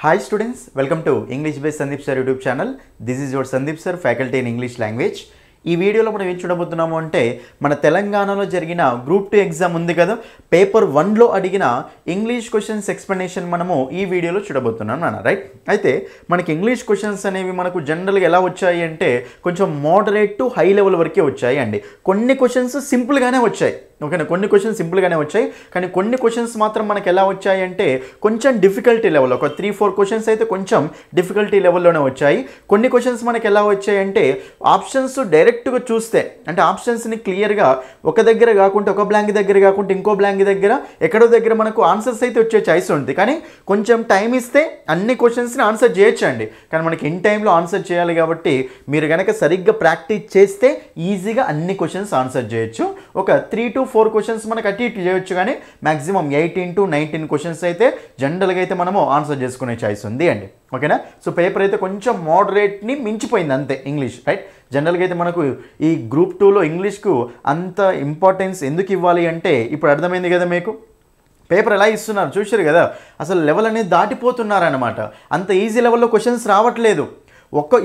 Hi students, welcome to English based Sandeep Sir YouTube channel. This is your Sandeep Sir, faculty in English language. ఈ వీడియోలో మనం ఏం చూడబోతున్నాము అంటే మన తెలంగాణలో జరిగిన గ్రూప్ 2 ఎగ్జామ్ ఉంది కదా, పేపర్ 1లో అడిగిన ఇంగ్లీష్ క్వశ్చన్స్ ఎక్స్ప్లెనేషన్ మనము ఈ వీడియోలో చూడబోతున్నాం నాన్న, రైట్? అయితే మనకి ఇంగ్లీష్ క్వశ్చన్స్ అనేవి మనకు జనరల్గా ఎలా వచ్చాయి అంటే కొంచెం మోడరేట్ టు హై లెవెల్ వరకే వచ్చాయి అండి. కొన్ని క్వశ్చన్స్ సింపుల్గానే వచ్చాయి, ఓకేనా? కొన్ని క్వశ్చన్స్ సింపుల్గానే వచ్చాయి, కానీ కొన్ని క్వశ్చన్స్ మాత్రం మనకు ఎలా వచ్చాయి అంటే కొంచెం డిఫికల్టీ లెవెల్, ఒక 3-4 క్వశ్చన్స్ అయితే కొంచెం డిఫికల్టీ లెవెల్లోనే వచ్చాయి. కొన్ని క్వశ్చన్స్ మనకి ఎలా వచ్చాయి అంటే ఆప్షన్స్ డైరెక్ట్గా చూస్తే, అంటే ఆప్షన్స్ని క్లియర్గా ఒక దగ్గర కాకుండా, ఒక బ్లాంక్ దగ్గర కాకుండా ఇంకో బ్లాంక్ దగ్గర ఎక్కడో దగ్గర మనకు ఆన్సర్స్ అయితే వచ్చే ఛాయిస్ ఉంది. కానీ కొంచెం టైం ఇస్తే అన్ని క్వశ్చన్స్ని ఆన్సర్ చేయొచ్చండి, కానీ మనకి ఇన్ టైంలో ఆన్సర్ చేయాలి కాబట్టి మీరు కనుక సరిగ్గా ప్రాక్టీస్ చేస్తే ఈజీగా అన్ని క్వశ్చన్స్ ఆన్సర్ చేయొచ్చు. ఒక 3 to 4 క్వశ్చన్స్ మనకు అటు ఇటు చేయొచ్చు, కానీ మ్యాక్సిమం 18 to 19 క్వశ్చన్స్ అయితే జనరల్గా అయితే మనము ఆన్సర్ చేసుకునే ఛాయిస్ ఉంది అండి, ఓకేనా? సో పేపర్ అయితే కొంచెం మోడరేట్ని మించిపోయింది అంతే ఇంగ్లీష్, రైట్? జనరల్గా అయితే మనకు ఈ గ్రూప్ 2లో ఇంగ్లీష్కు అంత ఇంపార్టెన్స్ ఎందుకు ఇవ్వాలి అంటే ఇప్పుడు అర్థమైంది కదా మీకు. పేపర్ ఎలా ఇస్తున్నారు చూసారు కదా, అసలు లెవెల్ అనేది దాటిపోతున్నారనమాట. అంత ఈజీ లెవెల్లో క్వశ్చన్స్ రావట్లేదు.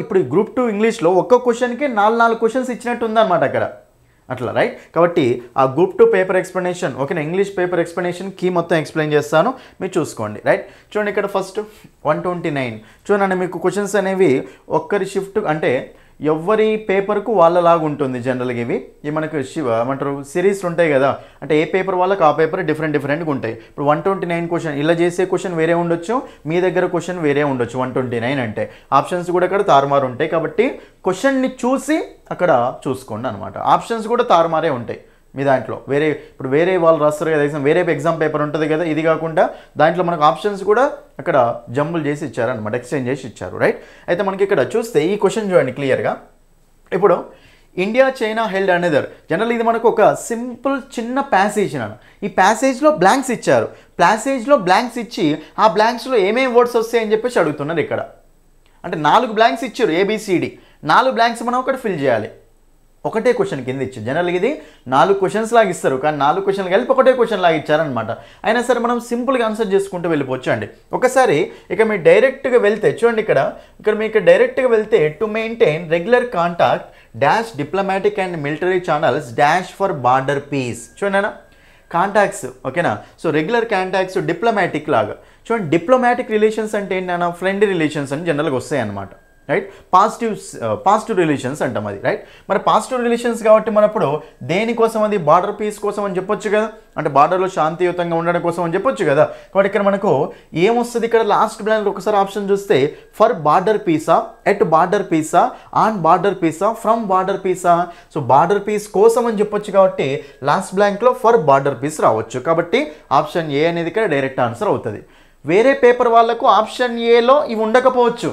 ఇప్పుడు గ్రూప్ 2 ఇంగ్లీష్లో ఒక్క క్వశ్చన్కి 4 క్వశ్చన్స్ ఇచ్చినట్టు ఉందన్నమాట అక్కడ, అట్లా, రైట్? కాబట్టి ఆ గ్రూప్ 2 పేపర్ ఎక్స్ప్లెనేషన్, ఓకేనా, ఇంగ్లీష్ పేపర్ ఎక్స్ప్లెనేషన్ కీ మొత్తం ఎక్స్ప్లెయిన్ చేస్తాను, మీరు చూసుకోండి, రైట్? చూడండి ఇక్కడ ఫస్ట్ 129 చూడండి, మీకు క్వశ్చన్స్ అనేవి ఒక్కరి షిఫ్ట్ అంటే ఎవరి పేపర్కు వాళ్ళలాగా ఉంటుంది. జనరల్గా ఇవి మనకు ఏమంటారు సిరీస్ ఉంటాయి కదా, అంటే ఏ పేపర్ వాళ్ళకి ఆ పేపర్ డిఫరెంట్గా ఉంటాయి. ఇప్పుడు 129 క్వశ్చన్ ఇలా చేసే క్వశ్చన్ వేరే ఉండొచ్చు, మీ దగ్గర క్వశ్చన్ వేరే ఉండొచ్చు. 129 అంటే ఆప్షన్స్ కూడా అక్కడ తారుమారు ఉంటాయి, కాబట్టి క్వశ్చన్ని చూసి అక్కడ చూసుకోండి అనమాట. ఆప్షన్స్ కూడా తారుమారే ఉంటాయి మీ దాంట్లో. ఇప్పుడు వేరే వాళ్ళు రాస్తారు కదా ఎగ్జామ్, వేరే ఎగ్జామ్ పేపర్ ఉంటుంది కదా, ఇది కాకుండా దాంట్లో మనకు ఆప్షన్స్ కూడా అక్కడ జంబుల్ చేసి ఇచ్చారనమాట, ఎక్స్చేంజ్ చేసి ఇచ్చారు, రైట్? అయితే మనకి ఇక్కడ చూస్తే ఈ క్వశ్చన్ చూడండి క్లియర్గా. ఇప్పుడు India China held another, general ఇది మనకు ఒక సింపుల్ చిన్న ప్యాసేజ్ అన్న. ఈ ప్యాసేజ్లో బ్లాంక్స్ ఇచ్చారు, ప్యాసేజ్లో బ్లాంక్స్ ఇచ్చి ఆ బ్లాంక్స్లో ఏమేమి వర్డ్స్ వస్తాయని చెప్పేసి అడుగుతున్నారు ఇక్కడ. అంటే 4 బ్లాంక్స్ ఇచ్చారు, ABCD 4 బ్లాంక్స్ మనం ఒకటి ఫిల్ చేయాలి. ఒకటే క్వశ్చన్ కింద ఇచ్చారు. జనరల్గా ఇది 4 క్వశ్చన్స్ లాగా ఇస్తారు, కానీ 4 క్వశ్చన్లు కలిపి ఒకటే క్వశ్చన్ లాగా ఇచ్చారనమాట. అయినా సరే మనం సింపుల్గా ఆన్సర్ చేసుకుంటూ వెళ్ళిపోవచ్చు అండి. ఒకసారి ఇక మీరు డైరెక్ట్గా వెళ్తే చూడండి, ఇక్కడ మీకు డైరెక్ట్గా వెళ్తే to maintain regular contact dash diplomatic and military channels dash for border peace. చూడండి కాంటాక్ట్స్, ఓకేనా? సో రెగ్యులర్ కాంటాక్ట్స్ డిప్లొమాటిక్ లాగా. చూడండి డిప్లొమాటిక్ రిలేషన్స్ అంటే ఏంటన్నా ఫ్రెండ్లీ రిలేషన్స్ అని జనరల్గా వస్తాయి అన్నమాట, రైట్? పాజిటివ్ రిలేషన్స్ అంటాం అది, రైట్? మరి పాజిటివ్ రిలేషన్స్ కాబట్టి మనప్పుడు దేనికోసం అది బార్డర్ పీస్ కోసం అని చెప్పొచ్చు కదా, అంటే బార్డర్లో శాంతియుతంగా ఉండడం కోసం అని చెప్పొచ్చు కదా. కాబట్టి ఇక్కడ మనకు ఏమొస్తుంది, ఇక్కడ లాస్ట్ బ్లాంక్ ఒకసారి ఆప్షన్ చూస్తే ఫర్ బార్డర్ పీసా, ఎట్ బార్డర్ పీసా, ఆన్ బార్డర్ పీసా, ఫ్రమ్ బార్డర్ పీసా. సో బార్డర్ పీస్ కోసం అని చెప్పొచ్చు కాబట్టి లాస్ట్ బ్లాంక్లో ఫర్ బార్డర్ పీస్ రావచ్చు. కాబట్టి ఆప్షన్ ఏ అనేది ఇక్కడ డైరెక్ట్ ఆన్సర్ అవుతుంది. వేరే పేపర్ వాళ్ళకు ఆప్షన్ ఏలో ఇవి ఉండకపోవచ్చు,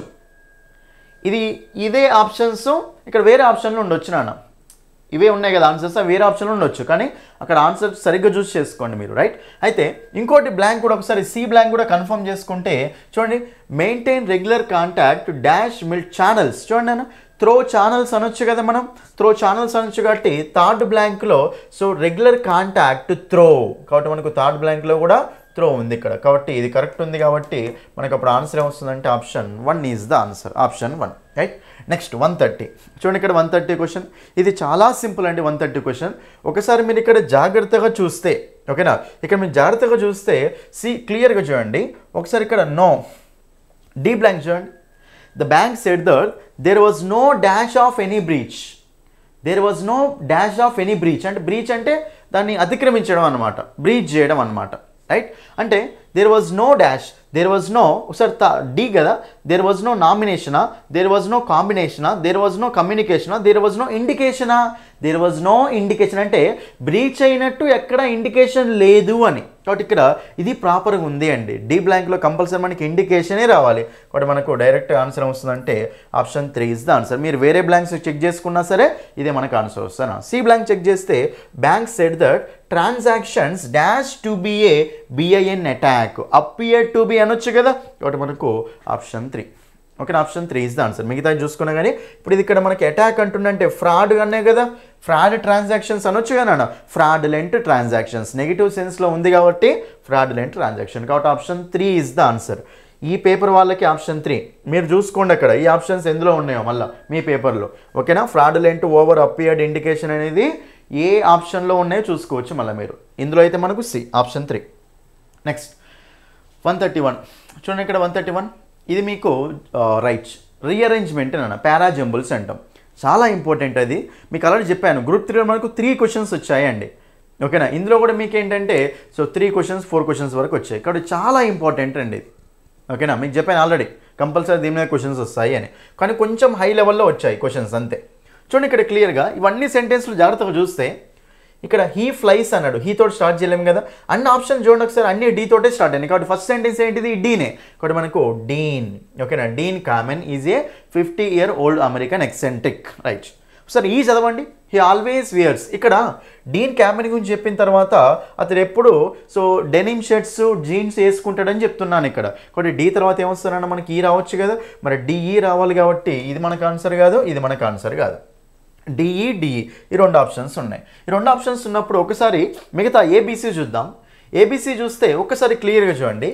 ఇదే ఆప్షన్స్ ఇక్కడ వేరే ఆప్షన్లు ఉండొచ్చు నాన్న. ఇవే ఉన్నాయి కదా ఆన్సర్స్, వేరే ఆప్షన్లు ఉండొచ్చు, కానీ అక్కడ ఆన్సర్ సరిగ్గా చూస్ చేసుకోండి మీరు, రైట్? అయితే ఇంకోటి బ్లాంక్ కూడా ఒకసారి సి బ్లాంక్ కూడా కన్ఫర్మ్ చేసుకుంటే చూడండి, maintain regular contact dash మిల్ట్ channels. చూడండి అన్న, త్రో ఛానల్స్ అనొచ్చు కదా మనం, త్రో ఛానల్స్ అనొచ్చు కాబట్టి థర్డ్ బ్లాంక్లో సో రెగ్యులర్ కాంటాక్ట్ త్రో, కాబట్టి మనకు థర్డ్ బ్లాంక్లో కూడా త్రో ఉంది ఇక్కడ, కాబట్టి ఇది కరెక్ట్ ఉంది. కాబట్టి మనకు అప్పుడు ఆన్సర్ ఏమొస్తుందంటే option 1 is the answer, option 1, right? Next 130 చూడండి, ఇక్కడ 130 క్వశ్చన్, ఇది చాలా సింపుల్ అండి. 130 క్వశ్చన్ ఒకసారి మీరు ఇక్కడ జాగ్రత్తగా చూస్తే, ఓకేనా, ఇక్కడ మీరు జాగ్రత్తగా చూస్తే క్లియర్గా చూడండి. ఒకసారి ఇక్కడ నో డి బ్లాంక్ చూడండి. The bank said that there was no dash of any breach. There was no dash of any breach అంటే బ్రీచ్ అంటే దాన్ని అతిక్రమించడం అనమాట, బ్రీచ్ చేయడం అనమాట, రైట్? అంటే there was no dash, there was no, ఒకసారి డి కదా, దేర్ వాజ్ నో నామినేషనా, దేర్ వాజ్ నో కాంబినేషనా, దేర్ వాజ్ నో కమ్యూనికేషనా, దేర్ వాజ్ నో ఇండికేషనా. దేర్ వాజ్ నో ఇండికేషన్ అంటే బ్రీచ్ అయినట్టు ఎక్కడ ఇండికేషన్ లేదు అని, కాబట్టి ఇక్కడ ఇది ప్రాపర్గా ఉంది అండి. డి బ్లాంక్లో కంపల్సరీ మనకి ఇండికేషనే రావాలి, కాబట్టి మనకు డైరెక్ట్ ఆన్సర్ వస్తుందంటే ఆప్షన్ 3 ఇస్ ద ఆన్సర్. మీరు వేరే బ్లాంక్స్ చెక్ చేసుకున్నా సరే ఇదే మనకు ఆన్సర్ వస్తుంది. సి బ్లాంక్ చెక్ చేస్తే bank said that transactions dash to be A BIN attack, appear to be అనొచ్చు కదా, కాబట్టి మనకు option 3, okay? Option 3 is the answer. మిగతా చూసుకున్నా కానీ ఇప్పుడు ఇది ఇక్కడ మనకి అటాక్ అంటుందంటే ఫ్రాడ్ అనే కదా, ఫ్రాడ్ ట్రాన్సాక్షన్స్ అనొచ్చు కదా అన్న, ఫ్రాడ్లెంట్ ట్రాన్సాక్షన్స్ నెగిటివ్ సెన్స్లో ఉంది కాబట్టి ఫ్రాడ్లెంట్ ట్రాన్సాక్షన్, కాబట్టి ఆప్షన్ 3 ఇస్ ద ఆన్సర్. ఈ పేపర్ వాళ్ళకి ఆప్షన్ 3. మీరు చూసుకోండి అక్కడ ఈ ఆప్షన్స్ ఎందులో ఉన్నాయో మళ్ళీ మీ పేపర్లో. ఓకేనా, ఫ్రాడులెంట్ ఓవర్ అపియర్డ్ ఇండికేషన్ అనేది ఏ ఆప్షన్లో ఉన్నాయో చూసుకోవచ్చు మళ్ళీ మీరు. ఇందులో అయితే మనకు సి ఆప్షన్ 3. నెక్స్ట్ 131 చూడండి ఇక్కడ 131 ఇది మీకు రైట్ రీఅరేంజ్మెంట్ అన్న పారాజంబుల్స్ అంటాం. చాలా ఇంపార్టెంట్ అది. మీకు ఆల్రెడీ చెప్పాను గ్రూప్ 3లో మనకు 3 క్వశ్చన్స్ వచ్చాయండి. ఓకేనా, ఇందులో కూడా మీకు ఏంటంటే 3 క్వశ్చన్స్ 4 క్వశ్చన్స్ వరకు వచ్చాయి. కాబట్టి చాలా ఇంపార్టెంట్ అండి ఇది. ఓకేనా, మీకు చెప్పాను ఆల్రెడీ కంపల్సరీ దీని మీద క్వశ్చన్స్ వస్తాయి అని. కానీ కొంచెం హై లెవెల్లో వచ్చాయి క్వశ్చన్స్ అంతే. చూడండి ఇక్కడ క్లియర్గా ఇవన్నీ సెంటెన్స్లు జాగ్రత్తగా చూస్తే ఇక్కడ హీ ఫ్లైస్ అన్నాడు, హీ తోటి స్టార్ట్ చేయలేము కదా. అన్ని ఆప్షన్ చూడండి ఒకసారి, అన్ని డీ తోటే స్టార్ట్ అయ్యింది. కాబట్టి ఫస్ట్ సెంటెన్స్ ఏంటిది, డీనే. కాబట్టి మనకు డీన్. ఓకేనా, Dean Kamen is a 50-year-old American eccentric. Right, సరే ఈ చదవండి. He always wears. ఇక్కడ డీన్ క్యామెన్ గురించి చెప్పిన తర్వాత అతను ఎప్పుడు డెనిమ్ షర్ట్స్ జీన్స్ వేసుకుంటాడని చెప్తున్నాను ఇక్కడ. కాబట్టి డీ తర్వాత ఏమొస్తారన్న మనకి ఈ రావచ్చు కదా. మరి డిఈ రావాలి కాబట్టి ఇది మనకు ఆన్సర్ కాదు, ఇది మనకు ఆన్సర్ కాదు. డిఈ డిఈ ఈ 2 ఆప్షన్స్ ఉన్నాయి. ఈ 2 ఆప్షన్స్ ఉన్నప్పుడు ఒకసారి మిగతా ఏబీసీ చూద్దాం. ఏబీసీ చూస్తే ఒకసారి క్లియర్గా చూడండి.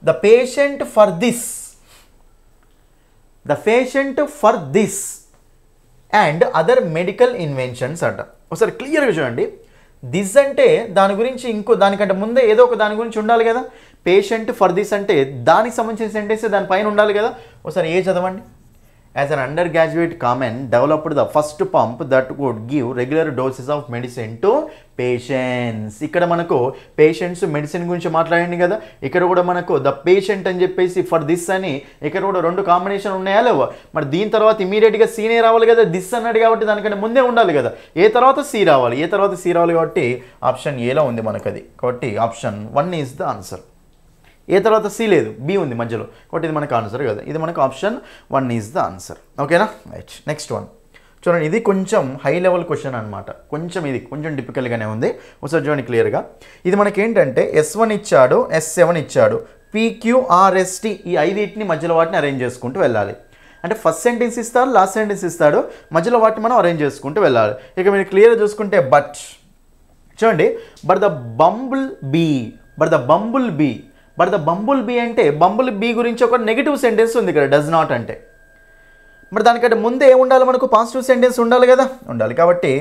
The patient for this and other medical inventions అంట. ఒకసారి క్లియర్గా చూడండి. దిస్ అంటే దాని గురించి దానికంటే ముందే ఏదో ఒక దాని గురించి ఉండాలి కదా. పేషెంట్ ఫర్ దిస్ అంటే దానికి సంబంధించిన సెంటెన్స్ దానిపైన ఉండాలి కదా. ఒకసారి ఏ చదవండి. As an undergraduate Kamen developed the first pump that would give regular doses of medicine to patients. ఇక్కడ మనకు పేషెంట్స్ మెడిసిన్ గురించి మాట్లాడండి కదా. ఇక్కడ కూడా మనకు ద పేషెంట్ అని చెప్పేసి ఫర్ దిస్ అని ఇక్కడ కూడా 2 కాంబినేషన్ ఉన్నాయా లేవా. మరి దీని తర్వాత ఇమీడియట్గా సీనే రావాలి కదా. దిస్ అన్నాడు కాబట్టి దానికంటే ముందే ఉండాలి కదా. ఏ తర్వాత సి రావాలి, కాబట్టి ఆప్షన్ ఏలో ఉంది మనకు అది. కాబట్టి ఆప్షన్ 1 ఈజ్ ద ఆన్సర్. ఏ తర్వాత సి లేదు, బి ఉంది మధ్యలో. కాబట్టి ఇది మనకు ఆన్సర్ కదా. ఇది మనకు ఆప్షన్ 1 ఈజ్ ద ఆన్సర్. ఓకేనా, రైట్. నెక్స్ట్ 1 చూడండి. ఇది కొంచెం హై లెవెల్ క్వశ్చన్ అనమాట. ఇది కొంచెం డిఫికల్ట్గానే ఉంది. ఒకసారి చూడండి క్లియర్గా. ఇది మనకి ఏంటంటే S1 ఇచ్చాడు, S7 ఇచ్చాడు, PQRST ఈ 5 మధ్యలో వాటిని అరేంజ్ చేసుకుంటూ వెళ్ళాలి. అంటే ఫస్ట్ సెంటెన్స్ ఇస్తాడు, లాస్ట్ సెంటెన్స్ ఇస్తాడు, మధ్యలో వాటిని మనం అరేంజ్ చేసుకుంటూ వెళ్ళాలి. ఇక మీరు క్లియర్గా చూసుకుంటే బట్ చూడండి. బట్ ద బంబుల్ బీ అంటే బంబుల్ బీ గురించి ఒక నెగిటివ్ సెంటెన్స్ ఉంది ఇక్కడ, డస్ నాట్ అంటే. మరి దానికంటే ముందే ఏముండాలి మనకు, పాజిటివ్ సెంటెన్స్ ఉండాలి కదా. ఉండాలి కాబట్టి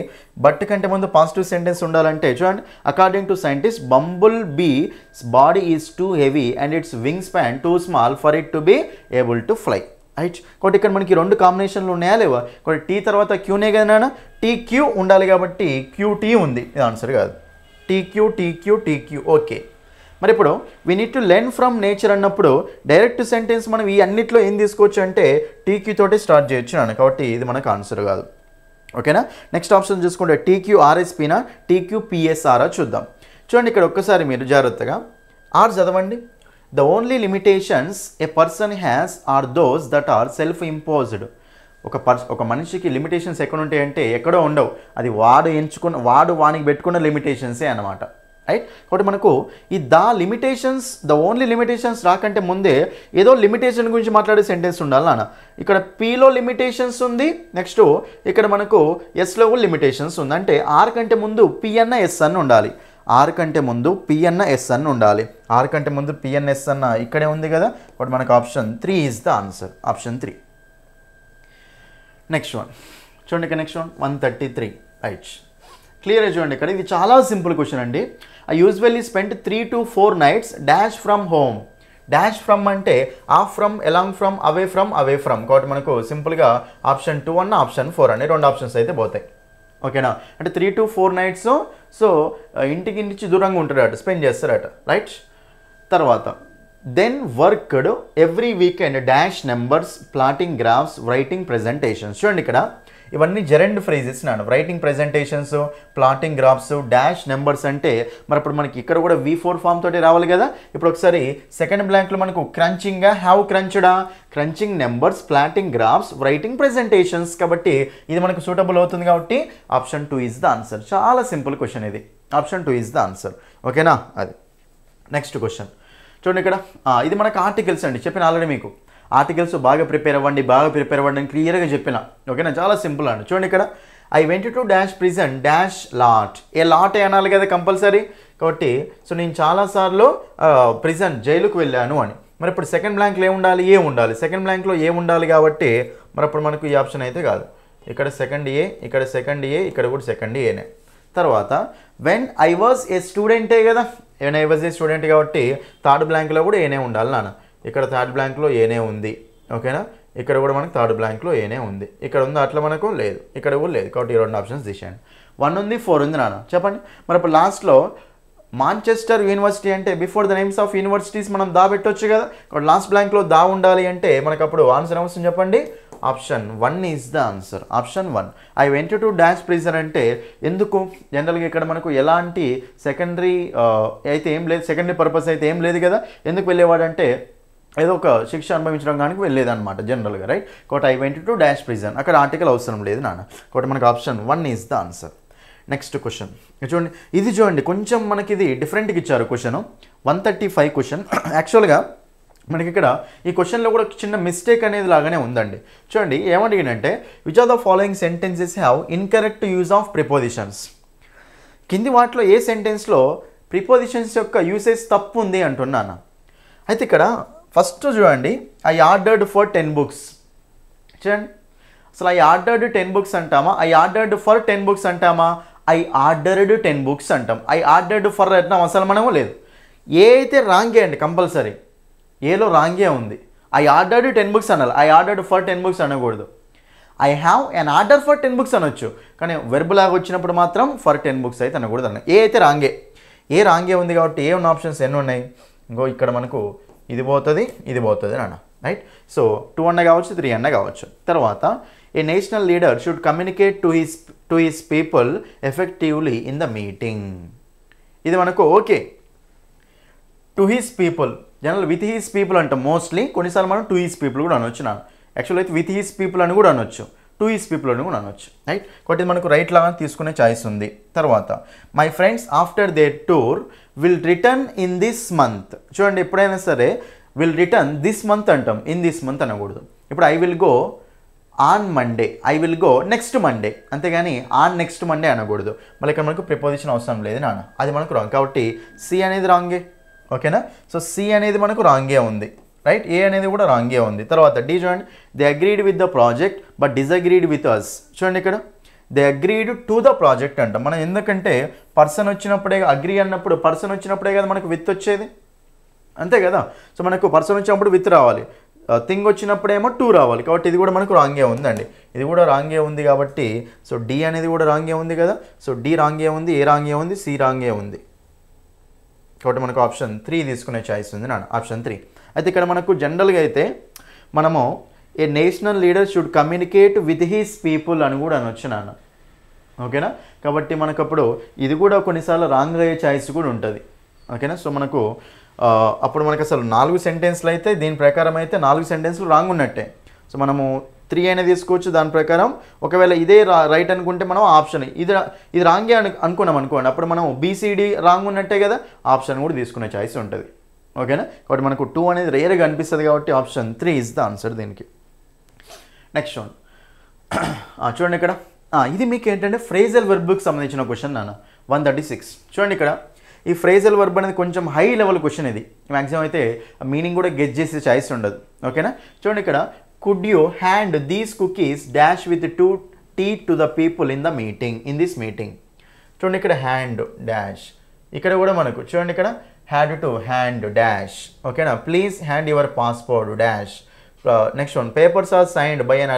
బట్ కంటే ముందు పాజిటివ్ సెంటెన్స్ ఉండాలంటే చూడండి. According to scientist bumble bees body is too heavy and its wingspan too small for it to be able to fly. Right, కాబట్టి ఇక్కడ మనకి 2 కాంబినేషన్లు ఉన్నాయా లేవా. కాబట్టి టీ తర్వాత క్యూనే కదా, టీక్యూ ఉండాలి కాబట్టి క్యూటీ ఉంది. ఇది ఆన్సర్ కాదు. టీక్యూ. ఓకే, మరి ఇప్పుడు we need to learn from nature అన్నప్పుడు డైరెక్ట్ సెంటెన్స్ మనం ఈ అన్నిట్లో ఏం తీసుకోవచ్చు అంటే టీక్యూ తోటి స్టార్ట్ చేయొచ్చు అన్న. కాబట్టి ఇది మనకు ఆన్సర్ కాదు. ఓకేనా, నెక్స్ట్ ఆప్షన్ చూసుకుంటే TQRSPనా TQPSRా చూద్దాం. చూడండి ఇక్కడ ఒక్కసారి మీరు జాగ్రత్తగా ఆర్ చదవండి. The only limitations a person has are those that are self imposed. ఒక మనిషికి లిమిటేషన్స్ ఎక్కడ ఉంటాయంటే ఎక్కడో ఉండవు. అది వానికి పెట్టుకున్న లిమిటేషన్సే అన్నమాట. రైట్, కాబట్టి మనకు ఈ ద ఓన్లీ లిమిటేషన్స్ రాకంటే ముందే ఏదో లిమిటేషన్ గురించి మాట్లాడే సెంటెన్స్ ఉండాలి నాన్న. ఇక్కడ పీలో లిమిటేషన్స్ ఉంది, నెక్స్ట్ ఇక్కడ మనకు ఎస్లో కూడా లిమిటేషన్స్ ఉంది. అంటే ఆర్ కంటే ముందు పి అన్న ఎస్ అన్న ఉండాలి. ఆర్ కంటే ముందు పి అన్న ఎస్ అన్న ఉండాలి. ఆర్ కంటే ముందు పిఎన్ఎస్ అన్న ఇక్కడే ఉంది కదా. కాబట్టి మనకు option 3 is the answer. Option 3. Next 1 చూడండి. ఇక్కడ నెక్స్ట్ 133. రైట్, క్లియర్గా చూడండి. ఇక్కడ ఇది చాలా సింపుల్ క్వశ్చన్ అండి. I usually spend 3 to 4 nights dash from home. Dash from అంటే off from, along from, away from. కాబట్టి మనకు సింపుల్గా ఆప్షన్ 2 అన్న ఆప్షన్ 4 అనే 2 ఆప్షన్స్ అయితే పోతాయి. ఓకేనా, అంటే 3 to 4 nights ఇంటికి నుంచి దూరంగా ఉంటారట, స్పెండ్ చేస్తారట. రైట్, తర్వాత then worked every weekend dash numbers, plotting graphs, writing presentations. చూడండి ఇక్కడ ఇవన్నీ జెరెండ్ ఫ్రేజెస్ నాను. Writing presentations, plotting graphs, dash numbers అంటే మరి ఇప్పుడు మనకి ఇక్కడ కూడా V4 ఫామ్ తోటి రావాలి కదా. ఇప్పుడు ఒకసారి సెకండ్ బ్లాంక్లో మనకు క్రంచింగ్గా హ్యావ్ క్రంచ్డా, crunching numbers, plotting graphs, writing presentations. కాబట్టి ఇది మనకు సూటబుల్ అవుతుంది కాబట్టి ఆప్షన్ 2 ఈజ్ ద ఆన్సర్. చాలా సింపుల్ క్వశ్చన్ ఇది. Option 2 is the answer. ఓకేనా, అది. నెక్స్ట్ క్వశ్చన్ చూడండి. ఇక్కడ ఇది మనకు ఆర్టికల్స్ అండి. చెప్పిన ఆల్రెడీ మీకు ఆర్టికల్స్ బాగా ప్రిపేర్ అవ్వండి అని క్లియర్గా చెప్పిన. ఓకేనా, చాలా సింపుల్ అండి. చూడండి ఇక్కడ I went to dash prison dash lot. A lot అనాలి కదా కంపల్సరీ. కాబట్టి నేను చాలాసార్లు ప్రిజన్ జైలుకు వెళ్ళాను అని. మరి ఇప్పుడు సెకండ్ బ్లాంక్లో ఏముండాలి? ఏ ఉండాలి. సెకండ్ బ్లాంక్లో ఏ ఉండాలి కాబట్టి మరి అప్పుడు మనకు ఈ ఆప్షన్ అయితే కాదు. ఇక్కడ సెకండ్ ఏ, ఇక్కడ సెకండ్ ఏ, ఇక్కడ కూడా సెకండ్ ఏనే. తర్వాత వెన్ ఐ వాజ్ ఏ స్టూడెంటే కదా, when I was a student కాబట్టి థర్డ్ బ్లాంక్లో కూడా ఏనే ఉండాలి నాన్న. ఇక్కడ థర్డ్ బ్లాంక్లో ఏనే ఉంది. ఓకేనా, ఇక్కడ కూడా మనకు థర్డ్ బ్లాంక్లో ఏనే ఉంది. ఇక్కడ ఉంది అట్లా మనకు లేదు, ఇక్కడ కూడా లేదు. కాబట్టి ఈ రెండు ఆప్షన్స్ తీసేయండి. 1 ఉంది, 4 ఉంది నాన్న. చెప్పండి మరి ఇప్పుడు లాస్ట్లో మాంచెస్టర్ యూనివర్సిటీ అంటే before the names of universities మనం దా పెట్టవచ్చు కదా. కాబట్టి లాస్ట్ బ్లాంక్లో దా ఉండాలి అంటే మనకు అప్పుడు ఆన్సర్ ఏమొస్తుంది చెప్పండి? Option 1 is the answer. Option 1. I went to dash prison అంటే ఎందుకు? జనరల్గా ఇక్కడ మనకు ఎలాంటి సెకండరీ అయితే ఏం లేదు, సెకండరీ పర్పస్ అయితే ఏం లేదు కదా. ఎందుకు వెళ్ళేవాడంటే ఏదో ఒక శిక్ష అనుభవించడం కానీ వెళ్ళేదన్నమాట జనరల్గా, రైట్. కాబట్టి I went to dash prison, అక్కడ ఆర్టికల్ అవసరం లేదు నాన్న. కాబట్టి మనకు option 1 is the answer. Next question చూడండి, ఇది చూడండి కొంచెం మనకి ఇది డిఫరెంట్గా ఇచ్చారు క్వశ్చన్. 135 క్వశ్చన్. యాక్చువల్గా మనకి ఇక్కడ ఈ క్వశ్చన్లో కూడా చిన్న మిస్టేక్ అనేది లాగానే ఉందండి. చూడండి ఏమడిగినంటే which are the following sentences have incorrect use of prepositions. కింది వాటిలో ఏ సెంటెన్స్లో ప్రిపోజిషన్స్ యొక్క యూసేజ్ తప్పు ఉంది అంటున్నాను. అయితే ఇక్కడ ఫస్ట్ చూడండి, ఐ ఆర్డర్డ్ ఫర్ 10 బుక్స్. చూడండి అసలు ఐ ఆర్డర్డ్ 10 బుక్స్ అంటామా, ఐ ఆర్డర్డ్ ఫర్ 10 బుక్స్ అంటామా? ఐ ఆర్డర్డ్ 10 బుక్స్ అంటాం. ఐ ఆర్డర్డ్ ఫర్ అంటాం అసలు మనము లేదు. ఏ అయితే రాంగే అండి, కంపల్సరీ ఏలో రాంగే ఉంది. ఐ ఆర్డర్డ్ 10 బుక్స్ అనాలి, ఐ ఆర్డర్డ్ ఫర్ 10 బుక్స్ అనకూడదు. I have an order for 10 books అనొచ్చు, కానీ వెర్బ్ లాగా వచ్చినప్పుడు మాత్రం ఫర్ 10 బుక్స్ అయితే అనకూడదు అన్న. ఏ అయితే రాంగే, ఏ రాంగే ఉంది కాబట్టి ఏ ఉన్న ఆప్షన్స్ ఎన్ని ఉన్నాయి? ఇంకో ఇక్కడ మనకు ఇది పోతుంది, ఇది పోతుంది నాన్న, రైట్. సో 2 అన్న కావచ్చు, 3 అన్న కావచ్చు. తర్వాత a national leader should communicate to his people effectively in the meeting. ఇది మనకు okay. To his people, general with his people అంటాం మోస్ట్లీ. కొన్నిసార్లు మనం టు హిస్ పీపుల్ కూడా అనొచ్చు నాన్న. యాక్చువల్ అయితే విత్ హిస్ పీపుల్ అని కూడా అనొచ్చు, టు హిస్ పీపుల్ అని కూడా అనొచ్చు, రైట్. కాబట్టి మనకు రైట్ లాగా తీసుకునే ఛాయిస్ ఉంది. తర్వాత my friends after their tour will return in this month. చూడండి ఎప్పుడైనా సరే విల్ రిటర్న్ దిస్ మంత్ అంటాం, ఇన్ దిస్ మంత్ అనకూడదు. ఇప్పుడు I will go on Monday, I will go next Monday, అంతేగాని ఆన్ నెక్స్ట్ మండే అనకూడదు. మళ్ళీ ఇక్కడ మనకు ప్రిపోజిషన్ అవసరం లేదు నాన్న, అది మనకు రాంగ్. కాబట్టి సి అనేది రాంగే, ఓకేనా. సో సి అనేది మనకు రాంగే ఉంది, రైట్. ఏ అనేది కూడా రాంగే ఉంది. తర్వాత డి చూడండి, they agreed with the project but disagreed with us. చూడండి ఇక్కడ they agreed to the project అంటాం మనం, ఎందుకంటే పర్సన్ వచ్చినప్పుడే, అగ్రీ అన్నప్పుడు పర్సన్ వచ్చినప్పుడే కదా మనకు విత్ వచ్చేది, అంతే కదా. సో మనకు పర్సన్ వచ్చినప్పుడు విత్ రావాలి, థింగ్ వచ్చినప్పుడేమో టూ రావాలి. కాబట్టి ఇది కూడా మనకు రాంగే ఉందండి, ఇది కూడా రాంగే ఉంది. కాబట్టి సో డి అనేది కూడా రాంగే ఉంది కదా. సో డి రాంగే ఉంది, ఏ రాంగే ఉంది, సి రాంగే ఉంది. కాబట్టి మనకు ఆప్షన్ 3 తీసుకునే ఛాయిస్ ఉంది నాన్న, ఆప్షన్ 3. అయితే ఇక్కడ మనకు జనరల్గా అయితే మనము a national leader should communicate with his people అని కూడా అనొచ్చు నాన్న, ఓకేనా. కాబట్టి మనకు అప్పుడు ఇది కూడా కొన్నిసార్లు రాంగ్ అయ్యే ఛాయిస్ కూడా ఉంటుంది, ఓకేనా. సో మనకు అప్పుడు మనకు అసలు 4 సెంటెన్స్లు అయితే దీని ప్రకారం అయితే 4 సెంటెన్స్లు రాంగ్ ఉన్నట్టే. సో మనము 3 అయినా తీసుకోవచ్చు దాని ప్రకారం. ఒకవేళ ఇదే రైట్ అనుకుంటే మనం ఆప్షన్ ఇది రాంగే అనుకున్నాం అనుకోండి, అప్పుడు మనం బీసీడీ రాంగ్ ఉన్నట్టే కదా, ఆప్షన్ కూడా తీసుకునే ఛాయిస్ ఉంటుంది, ఓకేనా. కాబట్టి మనకు 2 అనేది రేర్గా అనిపిస్తుంది కాబట్టి ఆప్షన్ 3 ఇస్ ద ఆన్సర్ దీనికి. నెక్స్ట్ వన్ చూడండి ఇక్కడ, ఇది మీకు ఏంటంటే ఫ్రేజల్ వర్బ్కి సంబంధించిన క్వశ్చన్ నాన్న. 136 చూడండి ఇక్కడ. ఈ ఫ్రేజల్ వర్బ్ అనేది కొంచెం హై లెవెల్ క్వశ్చన్. ఇది మ్యాక్సిమం అయితే మీనింగ్ కూడా గెస్ చేసే ఛాయిస్ ఉండదు, ఓకేనా. చూడండి ఇక్కడ, could you hand these cookies dash with tea to the people in the meeting, in this meeting. చూడండి ఇక్కడ హ్యాండ్ డాష్, ఇక్కడ కూడా మనకు చూడండి ఇక్కడ హ్యాడ్ టు హ్యాండ్ డాష్, ఓకేనా. Please hand your passport dash. Next one, papers are signed by an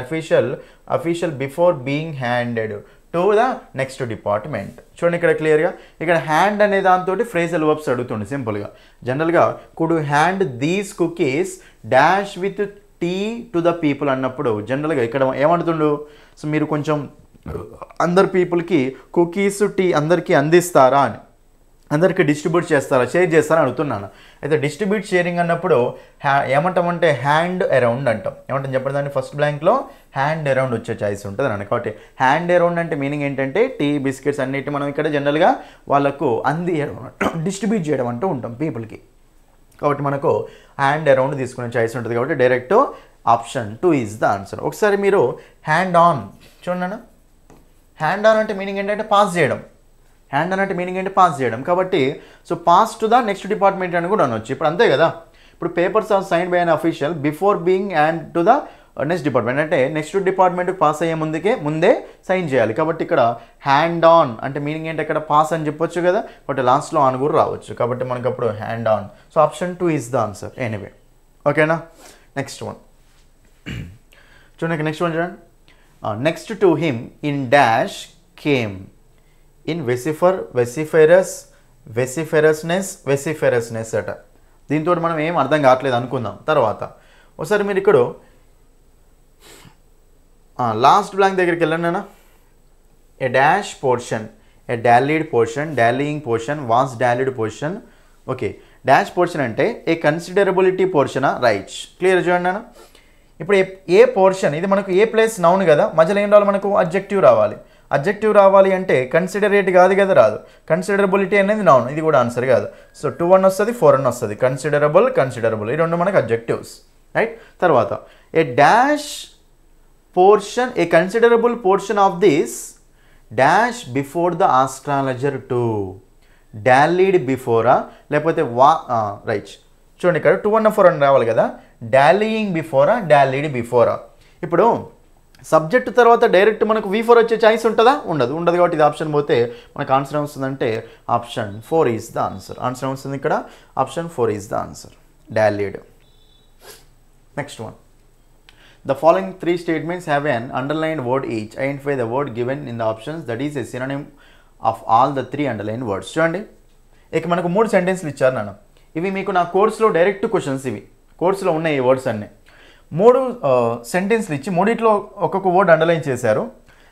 official before being handed to the next department. చూడండి ఇక్కడ క్లియర్గా, ఇక్కడ హ్యాండ్ అనే దాంతో ఫ్రేజల్ వర్బ్స్ అడుగుతుండే సింపుల్గా. జనరల్గా could hand these cookies dash with tea to the people అన్నప్పుడు జనరల్గా ఇక్కడ ఏమంటుండు, సో మీరు కొంచెం అందరు పీపుల్కి కుకీస్ టీ అందరికీ అందిస్తారా అని, అందరికీ డిస్ట్రిబ్యూట్ చేస్తారా, షేర్ చేస్తారా అడుగుతున్నాను. అయితే డిస్ట్రిబ్యూట్ షేరింగ్ అన్నప్పుడు ఏమంటామంటే హ్యాండ్ అరౌండ్ అంటాం. ఏమంటాం చెప్పండి దాన్ని, ఫస్ట్ బ్లాంక్లో హ్యాండ్ అరౌండ్ వచ్చే ఛాయిస్ ఉంటుంది అన్న. కాబట్టి హ్యాండ్ అరౌండ్ అంటే మీనింగ్ ఏంటంటే టీ బిస్కెట్స్ అన్నిటి మనం ఇక్కడ జనరల్గా వాళ్ళకు డిస్ట్రిబ్యూట్ చేయడం అంటూ ఉంటాం పీపుల్కి. కాబట్టి మనకు హ్యాండ్ అరౌండ్ తీసుకునే ఛాయిస్ ఉంటుంది. కాబట్టి direct option 2 is the answer. ఒకసారి మీరు హ్యాండ్ ఆన్ చూడండి, హ్యాండ్ ఆన్ అంటే మీనింగ్ ఏంటంటే పాస్ చేయడం, హ్యాండ్ ఆన్ అంటే మీనింగ్ ఏంటి పాస్ చేయడం. కాబట్టి so pass to the next department అని కూడా అనొచ్చు. ఇప్పుడు అంతే కదా, ఇప్పుడు papers are signed by an official before being and to the next department, అంటే నెక్స్ట్ డిపార్ట్మెంట్కి పాస్ అయ్యే ముందే సైన్ చేయాలి. కాబట్టి ఇక్కడ హ్యాండ్ ఆన్ అంటే మీనింగ్ ఏంటి, ఇక్కడ పాస్ అని చెప్పొచ్చు కదా, బట్ లాస్ట్లో ఆన్ కూడా రావచ్చు. కాబట్టి మనకు అప్పుడు hand on. So option 2 is the answer anyway. ఓకేనా. నెక్స్ట్ వన్ చూడండి, నెక్స్ట్ వన్ చూడండి. Next to him in dash came in vociferousness అట. దీంతో మనం ఏం అర్థం కావట్లేదు అనుకుందాం తర్వాత. ఒకసారి మీరు ఇక్కడ లాస్ట్ బ్లాంక్ దగ్గరికి వెళ్ళండి అన్న. A dash portion, a dallied portion, dallying portion, was dallied portion. Okay, dash portion అంటే ఏ కన్సిడరబిలిటీ పోర్షనా, రైట్. క్లియర్ చూడండి అన్న. ఇప్పుడు ఏ పోర్షన్, ఇది మనకు ఏ ప్లేస్ నౌన్ కదా, మధ్యలో ఏం రావాలి మనకు, అడ్జెక్టివ్ రావాలి. అడ్జెక్టివ్ రావాలి అంటే కన్సిడరేట్ కాదు కదా, రాదు. కన్సిడరబిలిటీ అనేది నౌన్, ఇది కూడా ఆన్సర్ కాదు. సో 2-1 వస్తుంది, 4-1 వస్తుంది. కన్సిడరబుల్ ఈ రెండు మనకు అడ్జెక్టివ్స్, రైట్. తర్వాత a dash portion, a considerable portion of this dash before the astrologer to, dallied బిఫోరా లేకపోతే రైట్. చూడండి ఇక్కడ 2-1-4 రావాలి కదా, డాలీయింగ్ బిఫోరా, డాలీడ్ బిఫోరా. ఇప్పుడు సబ్జెక్ట్ తర్వాత డైరెక్ట్ మనకు V4 వచ్చే ఛాయిస్ ఉంటుందా, ఉండదు కాబట్టి ఇది ఆప్షన్ పోతే మనకు ఆన్సర్ ఏమొస్తుందంటే option 4 is the answer. Answer ఏమొస్తుంది ఇక్కడ, option 4 is the answer, dallied. Next one. The following 3 statements have an underlined word each. Identify the word given in the options that is a synonym of all the 3 underlined words. చూడండి, ఇక మనకు 3 సెంటెన్స్లు ఇచ్చారు నాన్న. ఇవి మీకు నా కోర్సులో direct questions, ఇవి కోర్సులో ఉన్నాయి ఈ వర్డ్స్ అన్నీ. 3 సెంటెన్స్లు ఇచ్చి మూడిట్లో ఒక్కొక్క వర్డ్ అండర్లైన్ చేశారు.